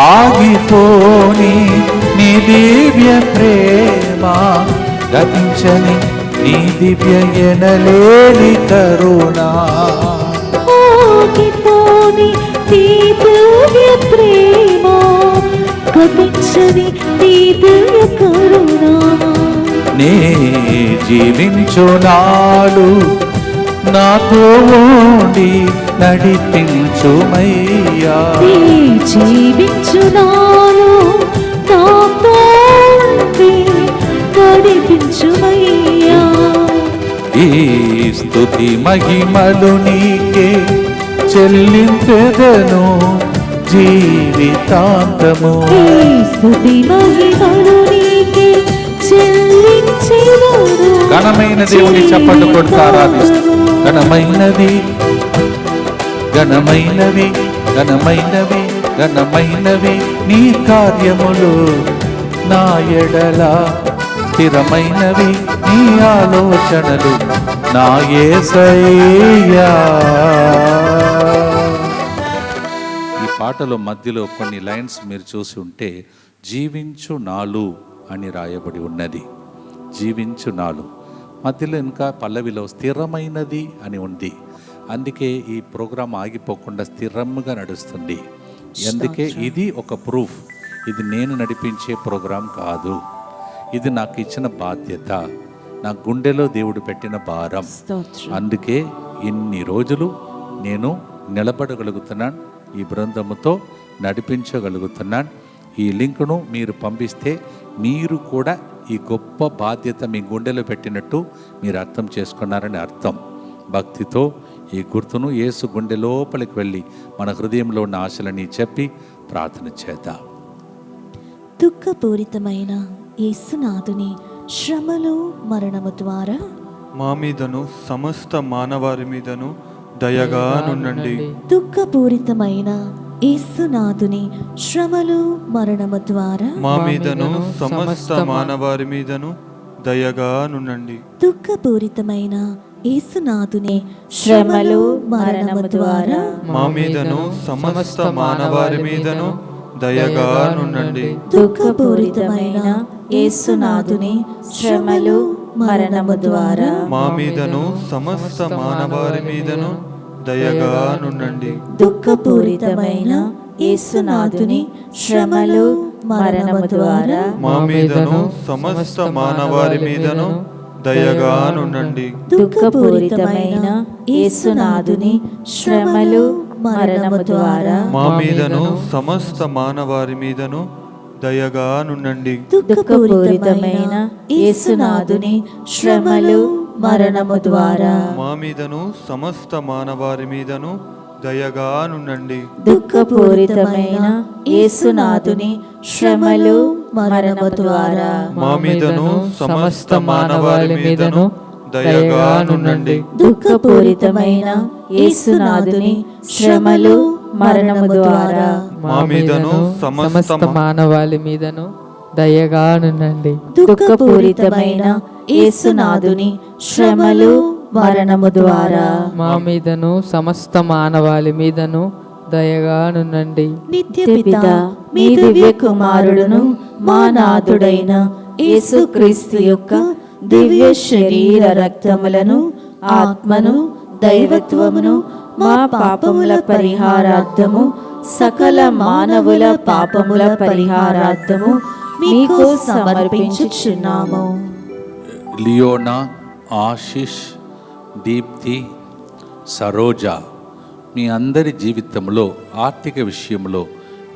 ఆగిపోని నీ దివ్య ప్రేమ, గతించని నీ దివ్య ఎనలేని కరుణ, ఆగిపోని నీ దివ్య ప్రేమ, గతించని నీ దివ్య కరుణ, నే జీవించునాలు నాతో ఉండి నడిపించుమయ్యా, జీవించునాలు నాతో ఉండి నడిపించుమయ్యా. ఈ స్తుతి మహిమలు నీకే చెల్లించెదను, జీవితాంతము. ఈ స్తుతి మహిమలు నీకే చెల్లించెదను. ఘనమైన దేవుని చప్పట్లు కొడుతూ ఆరాధిస్తూ ఘనమైనవి ఘనమైనవి ఘనమైనవి ఘనమైనవి నీ కార్యములు, నా ఎడల స్థిరమైనవి నీ ఆలోచనలు, నా యేసయ్యా. ఈ పాటలో మధ్యలో కొన్ని లైన్స్ మీరు చూసి ఉంటే జీవించు నాలు అని రాయబడి ఉన్నది. జీవించు నాలు మధ్యలో ఇంకా పల్లవిలో స్థిరమైనది అని ఉంది. అందుకే ఈ ప్రోగ్రాం ఆగిపోకుండా స్థిరంగా నడుస్తుంది. అందుకే ఇది ఒక ప్రూఫ్. ఇది నేను నడిపించే ప్రోగ్రాం కాదు, ఇది నాకు ఇచ్చిన బాధ్యత, నా గుండెలో దేవుడు పెట్టిన భారం. అందుకే ఇన్ని రోజులు నేను నిలబడగలుగుతున్నాను, ఈ బృందముతో నడిపించగలుగుతున్నాను. ఈ లింకును మీరు పంపిస్తే మీరు కూడా ఈ గొప్ప బాధ్యత మీ గుండెలో పెట్టినట్టు మీరు అర్థం చేసుకున్నారని అర్థం. భక్తితో ఈ గుర్తును యేసు గుండె లోపలికి వెళ్ళి మన హృదయంలో ఉన్న ఆశలని చెప్పి ప్రార్థన చేద్దాం. దుఃఖపూరితమైన యేసునాథుని శ్రమలు మరణము ద్వారా మా మీదను సమస్త మానవారి మీదను దయగా నుండండి. దుఃఖపూరితమైన యేసునాథుని శ్రమలు మరణము ద్వారా మా మీదను సమస్త మానవారి మీదను దయగా నుండండి. దుఃఖపూరితమైన యేసునాథుని శ్రమలు మరణము ద్వారా మా మీదను సమస్త మానవారి మీదను దయగా నుండండి. దుఃఖపూరితమైన యేసునాథుని శ్రమలు మరణము ద్వారా మా మీదను సమస్త మానవారి మీదను దయగా నుండండి. దుఃఖపూరితమైన యేసునాథుని శ్రమలు మరణము ద్వారా మా మీదను సమస్త మానవారి మీదను దయగా నుండండి. దుఃఖపూరితమైన యేసునాథుని శ్రమలు మరణము ద్వారా మా మీదను సమస్త మానవారి మీదను దయగా నుండండి. దుఃఖపూరితమైన యేసునాథుని శ్రమలు మరణము ద్వారా మా మీదను సమస్త మానవారి మీదను దయగా నుండండి. దుఃఖపూరితమైన యేసునాథుని శ్రమలు మరణము ద్వారా మా మీదను సమస్త మానవారి మీదను దయగా నుండండి. దుఃఖపూరితమైన యేసునాథుని శ్రమలు మరణము ద్వారా మా మీదను సమస్త మానవాళి మీదను దయగా నుండండి. దుఃఖపూరితమైన యేసునాథుని శ్రమలు మరణము ద్వారా మా మీదను సమస్త మానవాళి మీదను దయగా నుండండి. నిత్య పిత మీ దివ్య కుమారుడును మా నాథుడైన యేసుక్రీస్తు యొక్క దివ్య శరీర రక్తములను ఆత్మను దైవత్వమును మా పాపముల పరిహారార్థము సకల మానవుల పాపముల పరిహారార్థము మీకు సమర్పించుచున్నాము. లియోనా, ఆశిష్, దీప్తి, సరోజ, మీ అందరి జీవితంలో ఆర్థిక విషయంలో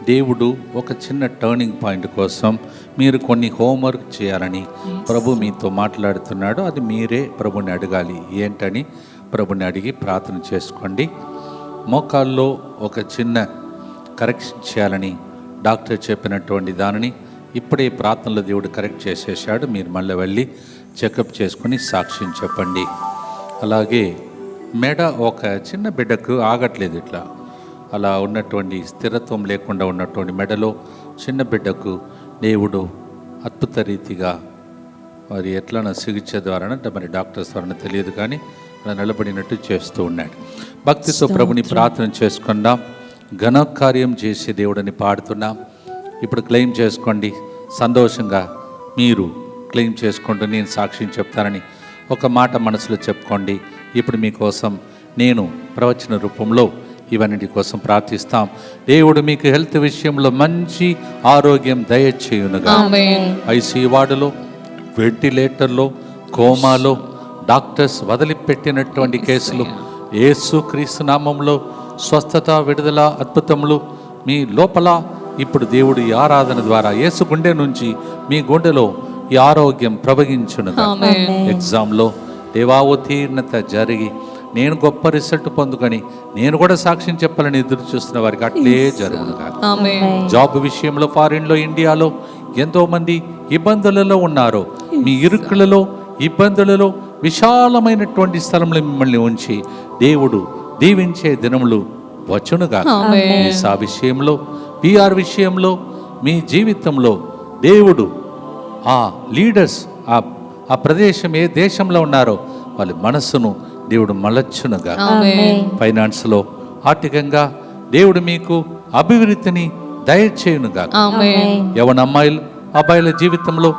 దేవుడు ఒక చిన్న టర్నింగ్ పాయింట్ కోసం మీరు కొన్ని హోంవర్క్ చేయాలని ప్రభు మీతో మాట్లాడుతున్నాడు. అది మీరే ప్రభుని అడగాలి. ఏంటని ప్రభుని అడిగి ప్రార్థన చేసుకోండి. మోకాల్లో ఒక చిన్న కరెక్షన్ చేయాలని డాక్టర్ చెప్పినటువంటి దానిని ఇప్పుడే ప్రార్థనలో దేవుడు కరెక్ట్ చేసేసాడు. మీరు మళ్ళీ వెళ్ళి చెకప్ చేసుకొని సాక్ష్యం చెప్పండి. అలాగే మెడ ఒక చిన్న బిడ్డకు ఆగట్లేదు, ఇట్లా అలా ఉన్నటువంటి స్థిరత్వం లేకుండా ఉన్నటువంటి మెడలో చిన్న బిడ్డకు దేవుడు అద్భుత రీతిగా మరి ఎట్లా చికిత్స ద్వారా అంటే మరి డాక్టర్స్ ద్వారా తెలియదు, కానీ అలా నిలబడినట్టు చేస్తూ ఉన్నాడు. భక్తితో ప్రభుని ప్రార్థన చేసుకుందాం. ఘనకార్యం చేసే దేవుడని పాడుతున్నాం. ఇప్పుడు క్లెయిమ్ చేసుకోండి. సంతోషంగా మీరు క్లెయిమ్ చేసుకుంటూ నేను సాక్ష్యం చెప్తానని ఒక మాట మనసులో చెప్పుకోండి. ఇప్పుడు మీకోసం నేను ప్రవచన రూపంలో ఇవన్నిటి కోసం ప్రార్థిస్తాం. దేవుడు మీకు హెల్త్ విషయంలో మంచి ఆరోగ్యం దయచేయునుగా. ఐసీయూ వార్డులో, వెంటిలేటర్లో, కోమాలో డాక్టర్స్ వదిలిపెట్టినటువంటి కేసులు యేసుక్రీస్తు నామంలో స్వస్థత, విడుదల, అద్భుతములు మీ లోపల ఇప్పుడు దేవుడు ఈ ఆరాధన ద్వారా యేసు గుండె నుంచి మీ గుండెలో ఈ ఆరోగ్యం ప్రవహించునుగా. ఎగ్జామ్లో దేవావతీర్ణత జరిగి నేను గొప్ప రిజల్ట్ పొందుకొని నేను కూడా సాక్ష్యం చెప్పాలని ఎదురు చూస్తున్న వారికి అట్లే జరుగును కాక. జాబ్ విషయంలో ఫారిన్లో, ఇండియాలో ఎంతో మంది ఇబ్బందులలో ఉన్నారు. మీ ఇరుకులలో, ఇబ్బందులలో విశాలమైనటువంటి స్థలంలో మిమ్మల్ని ఉంచి దేవుడు దీవించే దినములు వచ్చునుగా. వీసా విషయంలో, పిఆర్ విషయంలో, మీ జీవితంలో దేవుడు ఆ లీడర్స్, ఆ ప్రదేశం ఏ దేశంలో ఉన్నారో వాళ్ళ మనస్సును దేవుడు మలచునుగా. ఫైనాన్స్లో, ఆర్థికంగా దేవుడు మీకు అభివృద్ధిని దయచేయునుగా. యవన అమ్మాయిలు, అబ్బాయిల జీవితంలో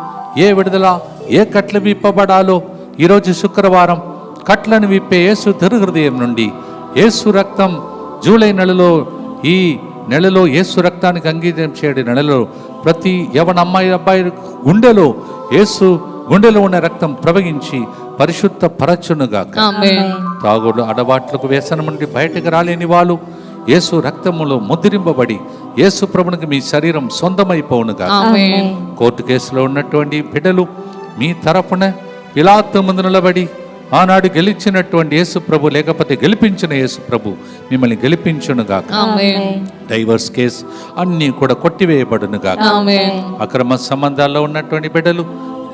ఏ విడుదల, ఏ కట్లు విప్పబడాలో ఈరోజు శుక్రవారం కట్లను విప్పే యేసు దుర్హృదయం నుండి యేసు రక్తం జూలై నెలలో, ఈ నెలలో యేసు రక్తానికి అంగీకారం చేయడం నెలలో ప్రతి యవన అమ్మాయి, అబ్బాయి గుండెలో యేసు గుండెలో ఉన్న రక్తం ప్రవహించి పరిశుద్ధ పరచునుగా. తాగుడు అడబాట్లకు వ్యసనం నుండి బయటకు రాలేని వాళ్ళు యేసు రక్తములో ముద్రింపబడి యేసు ప్రభునికి మీ శరీరం సొంతమైపోవునుగా. కోర్టు కేసులో ఉన్నటువంటి బిడ్డలు మీ తరపున పిలాతు ముందు నిలబడి ఆనాడు గెలిచినటువంటి యేసు ప్రభు, లేకపోతే గెలిపించిన యేసు ప్రభు మిమ్మల్ని గెలిపించునుగా. డైవర్స్ కేసు అన్నీ కూడా కొట్టివేయబడునుగా. అక్రమ సంబంధాల్లో ఉన్నటువంటి బిడ్డలు,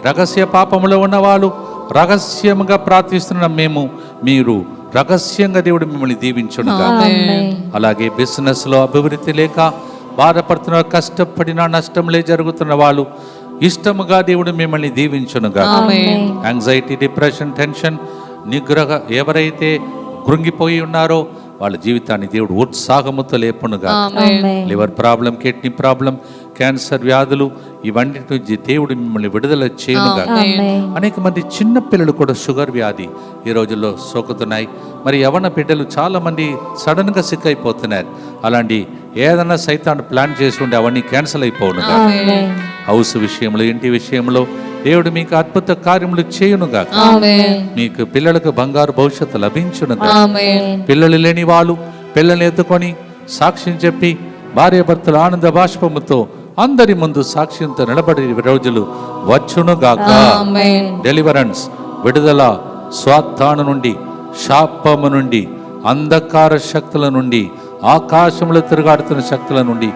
రహస్య పాపములో ఉన్నవాళ్ళు రహస్యంగా ప్రార్థిస్తున్న మేము, మీరు రహస్యంగా దేవుడు మిమ్మల్ని దీవించునుగా. అలాగే బిజినెస్ లో అభివృద్ధి లేక బాధపడుతున్న, కష్టపడిన నష్టంలే జరుగుతున్న వాళ్ళు ఇష్టముగా దేవుడు మిమ్మల్ని దీవించునుగా. యాంగ్జైటీ, డిప్రెషన్, టెన్షన్, నిగ్రహ ఎవరైతే కృంగిపోయి ఉన్నారో వాళ్ళ జీవితాన్ని దేవుడు ఉత్సాహముతో లేపునుగా. Liver problem, kidney problem, cancer వ్యాధులు, ఇవన్నీ నుంచి దేవుడు మిమ్మల్ని విడుదల చేయునుగా. అనేక మంది చిన్న పిల్లలు కూడా షుగర్ వ్యాధి ఈ రోజుల్లో సోకుతున్నాయి. మరి యవన బిడ్డలు చాలా మంది సడన్ గా సిక్ అయిపోతున్నారు. అలాంటి ఏదైనా సైతాన్ని ప్లాన్ చేసి ఉంటే అవన్నీ క్యాన్సిల్ అయిపోనుగా. హౌస్ విషయంలో, ఇంటి విషయంలో దేవుడు మీకు అద్భుత కార్యములు చేయునుగా. మీకు పిల్లలకు బంగారు భవిష్యత్తు లభించునుగా. పిల్లలు లేని వాళ్ళు పిల్లల్ని ఎత్తుకొని సాక్ష్యం చెప్పి భార్యాభర్తల ఆనంద బాష్పముతో అందరి ముందు సాక్ష్యంతో నిలబడే రోజులు వచ్చునుగాక. డెలివరెన్స్, విడుదల, స్వార్థాను నుండి, శాపము నుండి, అంధకార శక్తుల నుండి, ఆకాశంలో తిరుగాడుతున్న శక్తుల నుండి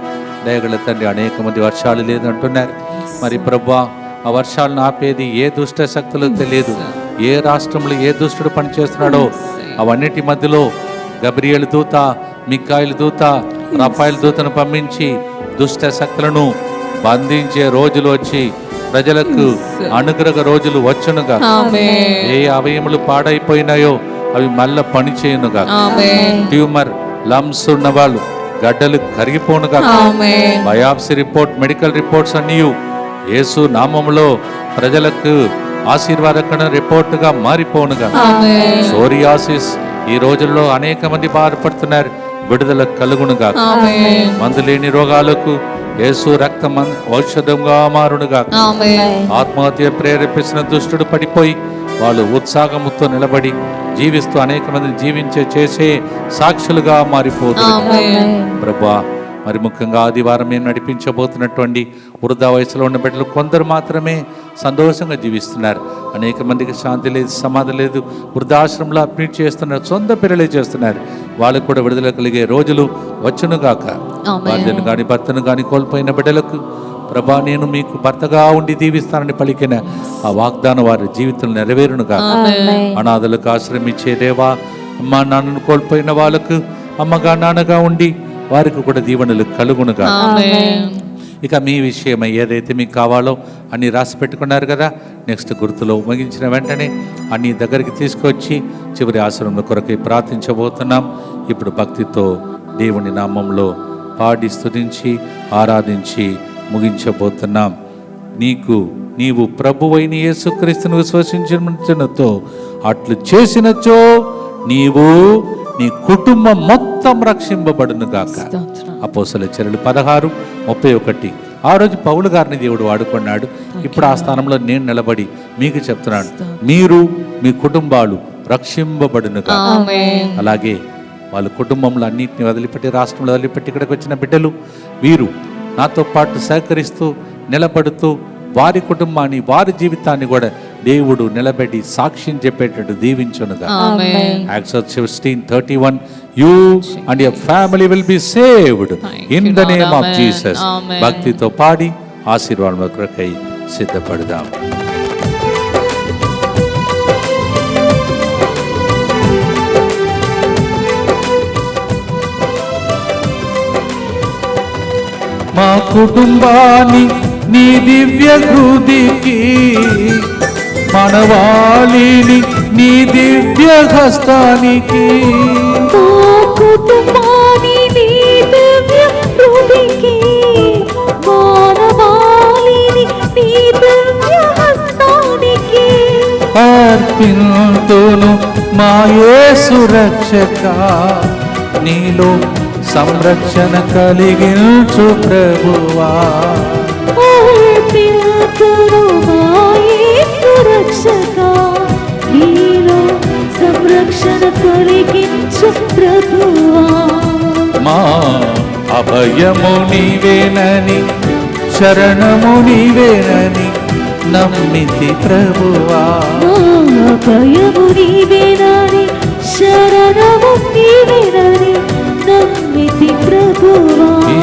దయగల తండ్రి. అనేక మంది వర్షాలు లేదంటున్నారు. మరి ప్రభువా, ఆ వర్షాలను ఆపేది ఏ దుష్ట శక్తులు తెలియదు. ఏ రాష్ట్రంలో ఏ దుష్టుడు పనిచేస్తున్నాడో అవన్నిటి మధ్యలో గబ్రియేలు దూత, మికాయిలు దూత, రఫాయిల్ దూతను పంపించి దుష్ట శక్తులను బంధించే రోజులు వచ్చి ప్రజలకు అనుగ్రహ రోజులు వచ్చునుగా. ఏ అవయములు పాడైపోయినాయో అవి మళ్ళా పని చేయనుగా. ట్యూమర్, లమ్స్ ఉన్న వాళ్ళు గడ్డలు కరిగిపోనుగా. బయాప్సీ రిపోర్ట్, మెడికల్ రిపోర్ట్స్ అన్నీ యేసు నామములో ప్రజలకు ఆశీర్వాదకరమైన రిపోర్టుగా మారిపోనుగా. సోరియాసిస్ ఈ రోజుల్లో అనేక మంది బాధపడుతున్నారు, విడుదల కలుగునుగా. మందులేని రోగాలకు యేసు రక్తం ఔషధంగా మారునుగా. ఆత్మహత్య ప్రేరేపిస్తున్న దుష్టుడు పడిపోయి వాళ్ళు ఉత్సాహముతో నిలబడి జీవిస్తూ అనేక మందిని చేసే సాక్షులుగా మారిపోతున్నారు. ప్రభువా, మరి ముఖ్యంగా ఆదివారం మేము నడిపించబోతున్నటువంటి వృద్ధా వయసులో ఉన్న బిడ్డలు కొందరు మాత్రమే సంతోషంగా జీవిస్తున్నారు. అనేక మందికి శాంతి లేదు, సమాధి లేదు. వృద్ధాశ్రమంలో అడ్మిట్ చేస్తున్నారు, సొంత పిల్లలే చేస్తున్నారు. వాళ్ళకు కూడా విడుదల కలిగే రోజులు వచ్చునుగాక. భార్యను కానీ భర్తను కానీ కోల్పోయిన బిడ్డలకు ప్రభా, నేను మీకు భర్తగా ఉండి దీవిస్తానని పలికిన ఆ వాగ్దానం వారి జీవితంలో నెరవేరునుగా. అనాథలకు ఆశ్రయం ఇచ్చే దేవా, అమ్మా నాన్నను కోల్పోయిన వాళ్ళకు అమ్మగా నాన్నగా ఉండి వారికి కూడా దీవెనలు కలుగునుగా. ఇక మీ విషయమై ఏదైతే మీకు కావాలో అన్ని రాసి పెట్టుకున్నారు కదా. నెక్స్ట్ గుర్తులో ముగించిన వెంటనే అన్ని దగ్గరికి తీసుకొచ్చి చివరి ఆశ్రమం కొరకై ప్రార్థించబోతున్నాం. ఇప్పుడు భక్తితో దేవుని నామంలో పాడి స్తుతించి ఆరాధించి ముగించబోతున్నాం. నీవు ప్రభువైన యేసుక్రీస్తును విశ్వసించినతో అట్లు చేసినచో నీవు నీ కుటుంబం మొత్తం రక్షింపబడును గాక. అపోస్తలుల చర్యలు 16:31. ఆ రోజు పౌలు గారిని దేవుడు వాడుకున్నాడు. ఇప్పుడు ఆ స్థానంలో నేను నిలబడి మీకు చెప్తున్నాను, మీరు మీ కుటుంబాలు రక్షింపబడును గాక. అలాగే వాళ్ళ కుటుంబంలో అన్నింటినీ వదిలిపెట్టి, రాష్ట్రంలో వదిలిపెట్టి ఇక్కడికి వచ్చిన బిడ్డలు వీరు నాతో పాటు సహకరిస్తూ నిలబడుతూ వారి కుటుంబాన్ని, వారి జీవితాన్ని కూడా దేవుడు నిలబెట్టి సాక్ష్యం చెప్పేటట్టు దీవించునుగా. ఆమేన్. Acts of 16:31, you and your family will be saved in the name of Jesus. భక్తితో పాడి ఆశీర్వాదం కొరకై సిద్ధపడదాం. మా కుటుంబాన్ని నీ దివ్య హృదికి, మనవాళిని నీ దివ్య హస్తానికి, మా కుటుంబాన్ని నీ దివ్య హృదికి, మానవాళిని నీ దివ్య హస్తానికి అర్పింతును మా యేసు రక్షక. నీలో సంరక్షణ కలిగించు ప్రభువా. అర్పింతును మా యేసు రక్షక, నీలో సంరక్షణ కలిగించు ప్రభువా. మా అభయము నీవేనని, శరణము నీవేనని నమ్మితి ప్రభువా. భయము నీవేనని, శరణము నీవేనని నమ్మితి ప్రభువా. ఈ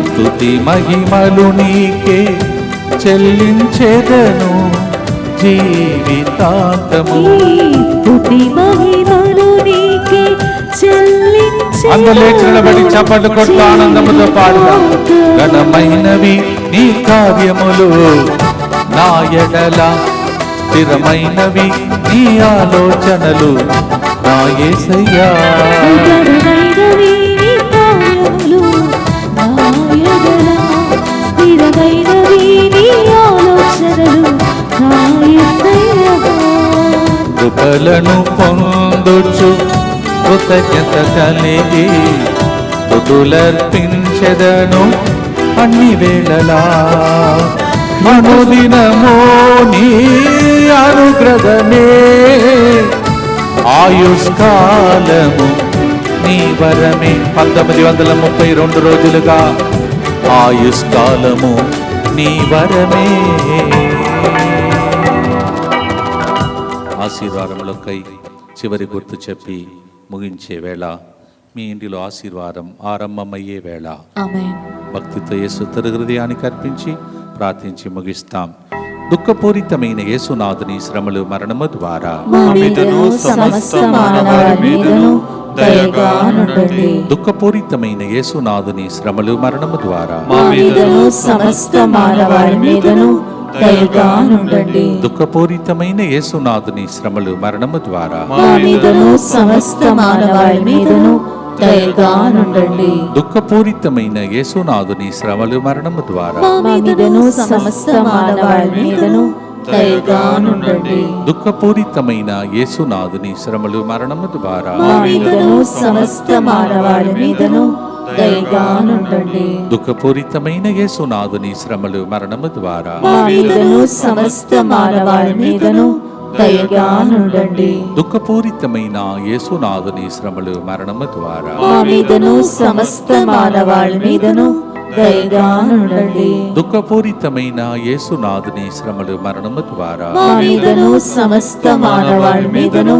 స్తుతి మహిమలు నీకే చెల్లించెదను జీవితాంతము. ఈ స్తుతి మహిమలు నీకే చెల్లించెదను. అందలేఖనబడి చప్పట్లు కొట్టు ఆనందముతో పాడుదాం. ఘనమైనవి నీ కార్యములు నా ఎడల, స్థిరమైనవి నీ ఆలోచనలు నా యేసయ్యా. ఘనమైనవి నీ కార్యములు నా ఎడల, స్థిరమైనవి నీ ఆలోచనలు నా యేసయ్యా. కృపలను పొందుచు కృతజ్ఞత కలిగి స్తుతులర్పించెదను అన్ని వేళలా. అనుదినమో నీ అనుగ్రహమే, ఆయుష్కాలము నీ వరమే. 1932 రోజులుగా ఆయుష్కాలము నీ వరమే. ఆశీర్వాదములకై చివరి గుర్తు చెప్పి ముగించే వేళ, మీ ఇంటిలో ఆశీర్వాదం ఆరంభమయ్యే వేళ ఆమేన్. భక్తితో యేసు తన హృదయానికి అర్పించి ప్రార్థించి ముగిస్తాం. దుఃఖపూరితమైన యేసునాథుని శ్రమలు మరణము ద్వారా మా మీదను సమస్త మానవాళి మీదను దయగా నుండండి. దుఃఖపూరితమైన యేసునాథుని శ్రమలు మరణము ద్వారా మా మీదను సమస్త మానవాళి మీదను దయగా నుండండి. దుఃఖపూరితమైన యేసునాథుని శ్రమలు మరణము ద్వారా మా మీదను సమస్త మానవాళి మీదను దయగా నుండండి. దుఃఖపూరితమైన యేసునాథుని శ్రమలు మరణము ద్వారా మా మీదను సమస్త మానవాళి మీదను దయగా నుండండి. దుఃఖపూరితమైన యేసునాథుని శ్రమలు మరణము ద్వారా మా మీదను సమస్త మానవాళి మీదను దయగా నుండండి. దుఃఖపూరితమైన యేసునాథుని శ్రమలు మరణము ద్వారా మా మీదను సమస్త మానవాళి మీదను దయగా నుండండి. దుఃఖపూరితమైన యేసునాథుని శ్రమలు మరణము ద్వారా మా మీదను సమస్త మానవాళి మీదను దయగా నుండండి. దుఃఖపూరితమైన యేసునాథుని శ్రమలు మరణము ద్వారా మా మీదను సమస్త మానవాళి మీదను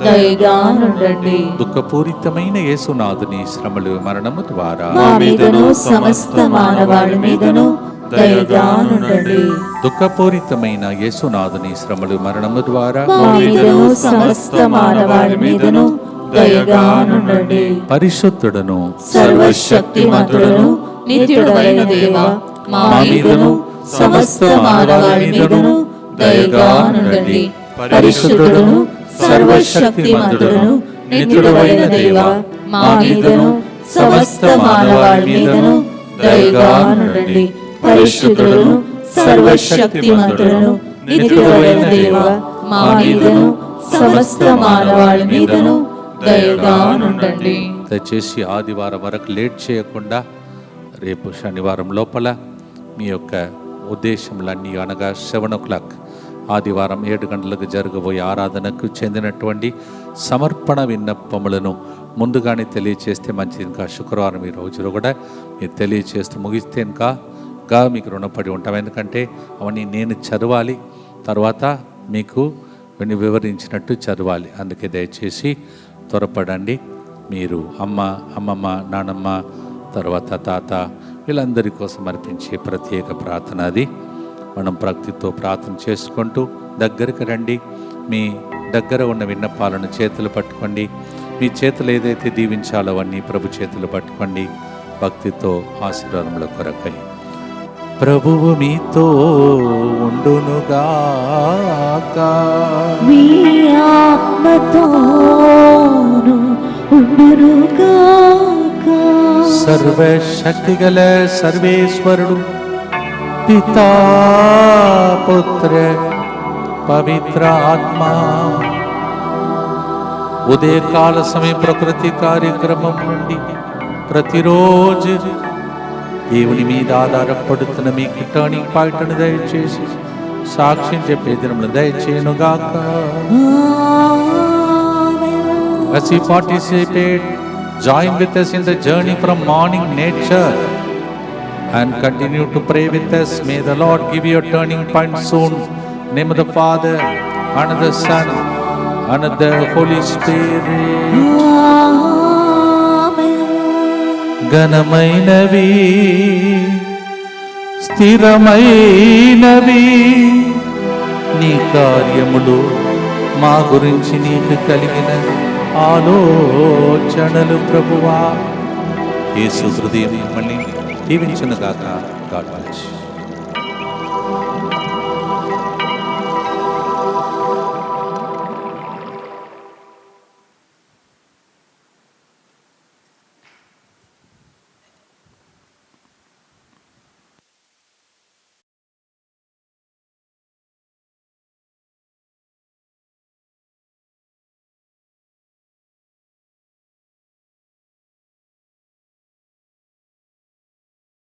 దయగా నుండండి. దుఃఖపూరితమైన యేసునాథుని శ్రమలు మరణము ద్వారా మా మీదను సమస్త మానవాళి మీదను దయగా నుండండి. దుఃఖపూరితమైన యేసునాథుని శ్రమలు మరణము ద్వారా మా మీదను సమస్త మానవాళి మీదను దయగా నుండండి. పరిశుద్ధుడను సర్వశక్తిమంతుడను నిత్యుడైన దేవా, మా మీదను సమస్త మానవాళి మీదను దయగా నుండండి. పరిశుద్ధుడను సర్వశక్తిమంతుడను నిత్యుడైన దేవా, మా మీదను సమస్త మానవాళి మీదను దయగా నుండండి. పరిశుద్ధుడను సర్వశక్తిమంతుడను నిత్యుడైన దేవా, మా మీదను సమస్త మానవాళి మీదను దయగా నుండండి. దయచేసి ఆదివారం వరకు లేట్ చేయకుండా రేపు శనివారం లోపల మీ యొక్క ఉద్దేశములన్నీ, అనగా 7 o'clock ఆదివారం 7 గంటలకు జరగబోయే ఆరాధనకు చెందినటువంటి సమర్పణ విన్నపములను ముందుగానే తెలియచేస్తే మంచిది. ఇంకా శుక్రవారం ఈ రోజులో కూడా మీరు తెలియచేస్తూ ముగిస్తే ఇంకా మీకు రుణపడి ఉంటాం. ఎందుకంటే అవన్నీ నేను చదవాలి, తర్వాత మీకు కొన్ని వివరించినట్టు చదవాలి. అందుకే దయచేసి త్వరపడండి. మీరు అమ్మమ్మ, నానమ్మ, తర్వాత తాత వీళ్ళందరి కోసం అర్పించే ప్రత్యేక ప్రార్థన అది. మనం భక్తితో ప్రార్థన చేసుకుంటూ దగ్గరికి రండి. మీ దగ్గర ఉన్న విన్నపాలను చేతులు పట్టుకోండి. మీ చేతులు ఏదైతే దీవించాలో అవన్నీ ప్రభు చేతులు పట్టుకోండి. భక్తితో ఆశీర్వాదముల కొరకై. ప్రభువు మీతో ఉండునుగాక. మీ ఆత్మతోను ఉండునుగాక. సర్వశక్తిగల సర్వేశ్వరుడు పితా, పుత్ర, పవిత్ర ఆత్మ ఉదయకాల సమయ ప్రకృతి కార్యక్రమం నుండి ప్రతిరోజు దేవుని మీద ఆధారపడుతున్న మీకు టర్నింగ్ పాయింట్ను దయచేసి సాక్ష్యం చెప్పే దినమును దయచేయునుగాక. As we participate, join with us in the journey from morning nature and continue to pray with us. May the Lord give you a turning point soon. In the name of the Father, and of the Son, and of the Holy Spirit. ఘనమైనవి, స్థిరమైనవి నీ కార్యములు, మా గురించి నీకు కలిగిన ఆలోచనలు ప్రభువా. యేసు హృదయం మిమ్మల్ని దీవించునుగాక. God bless you.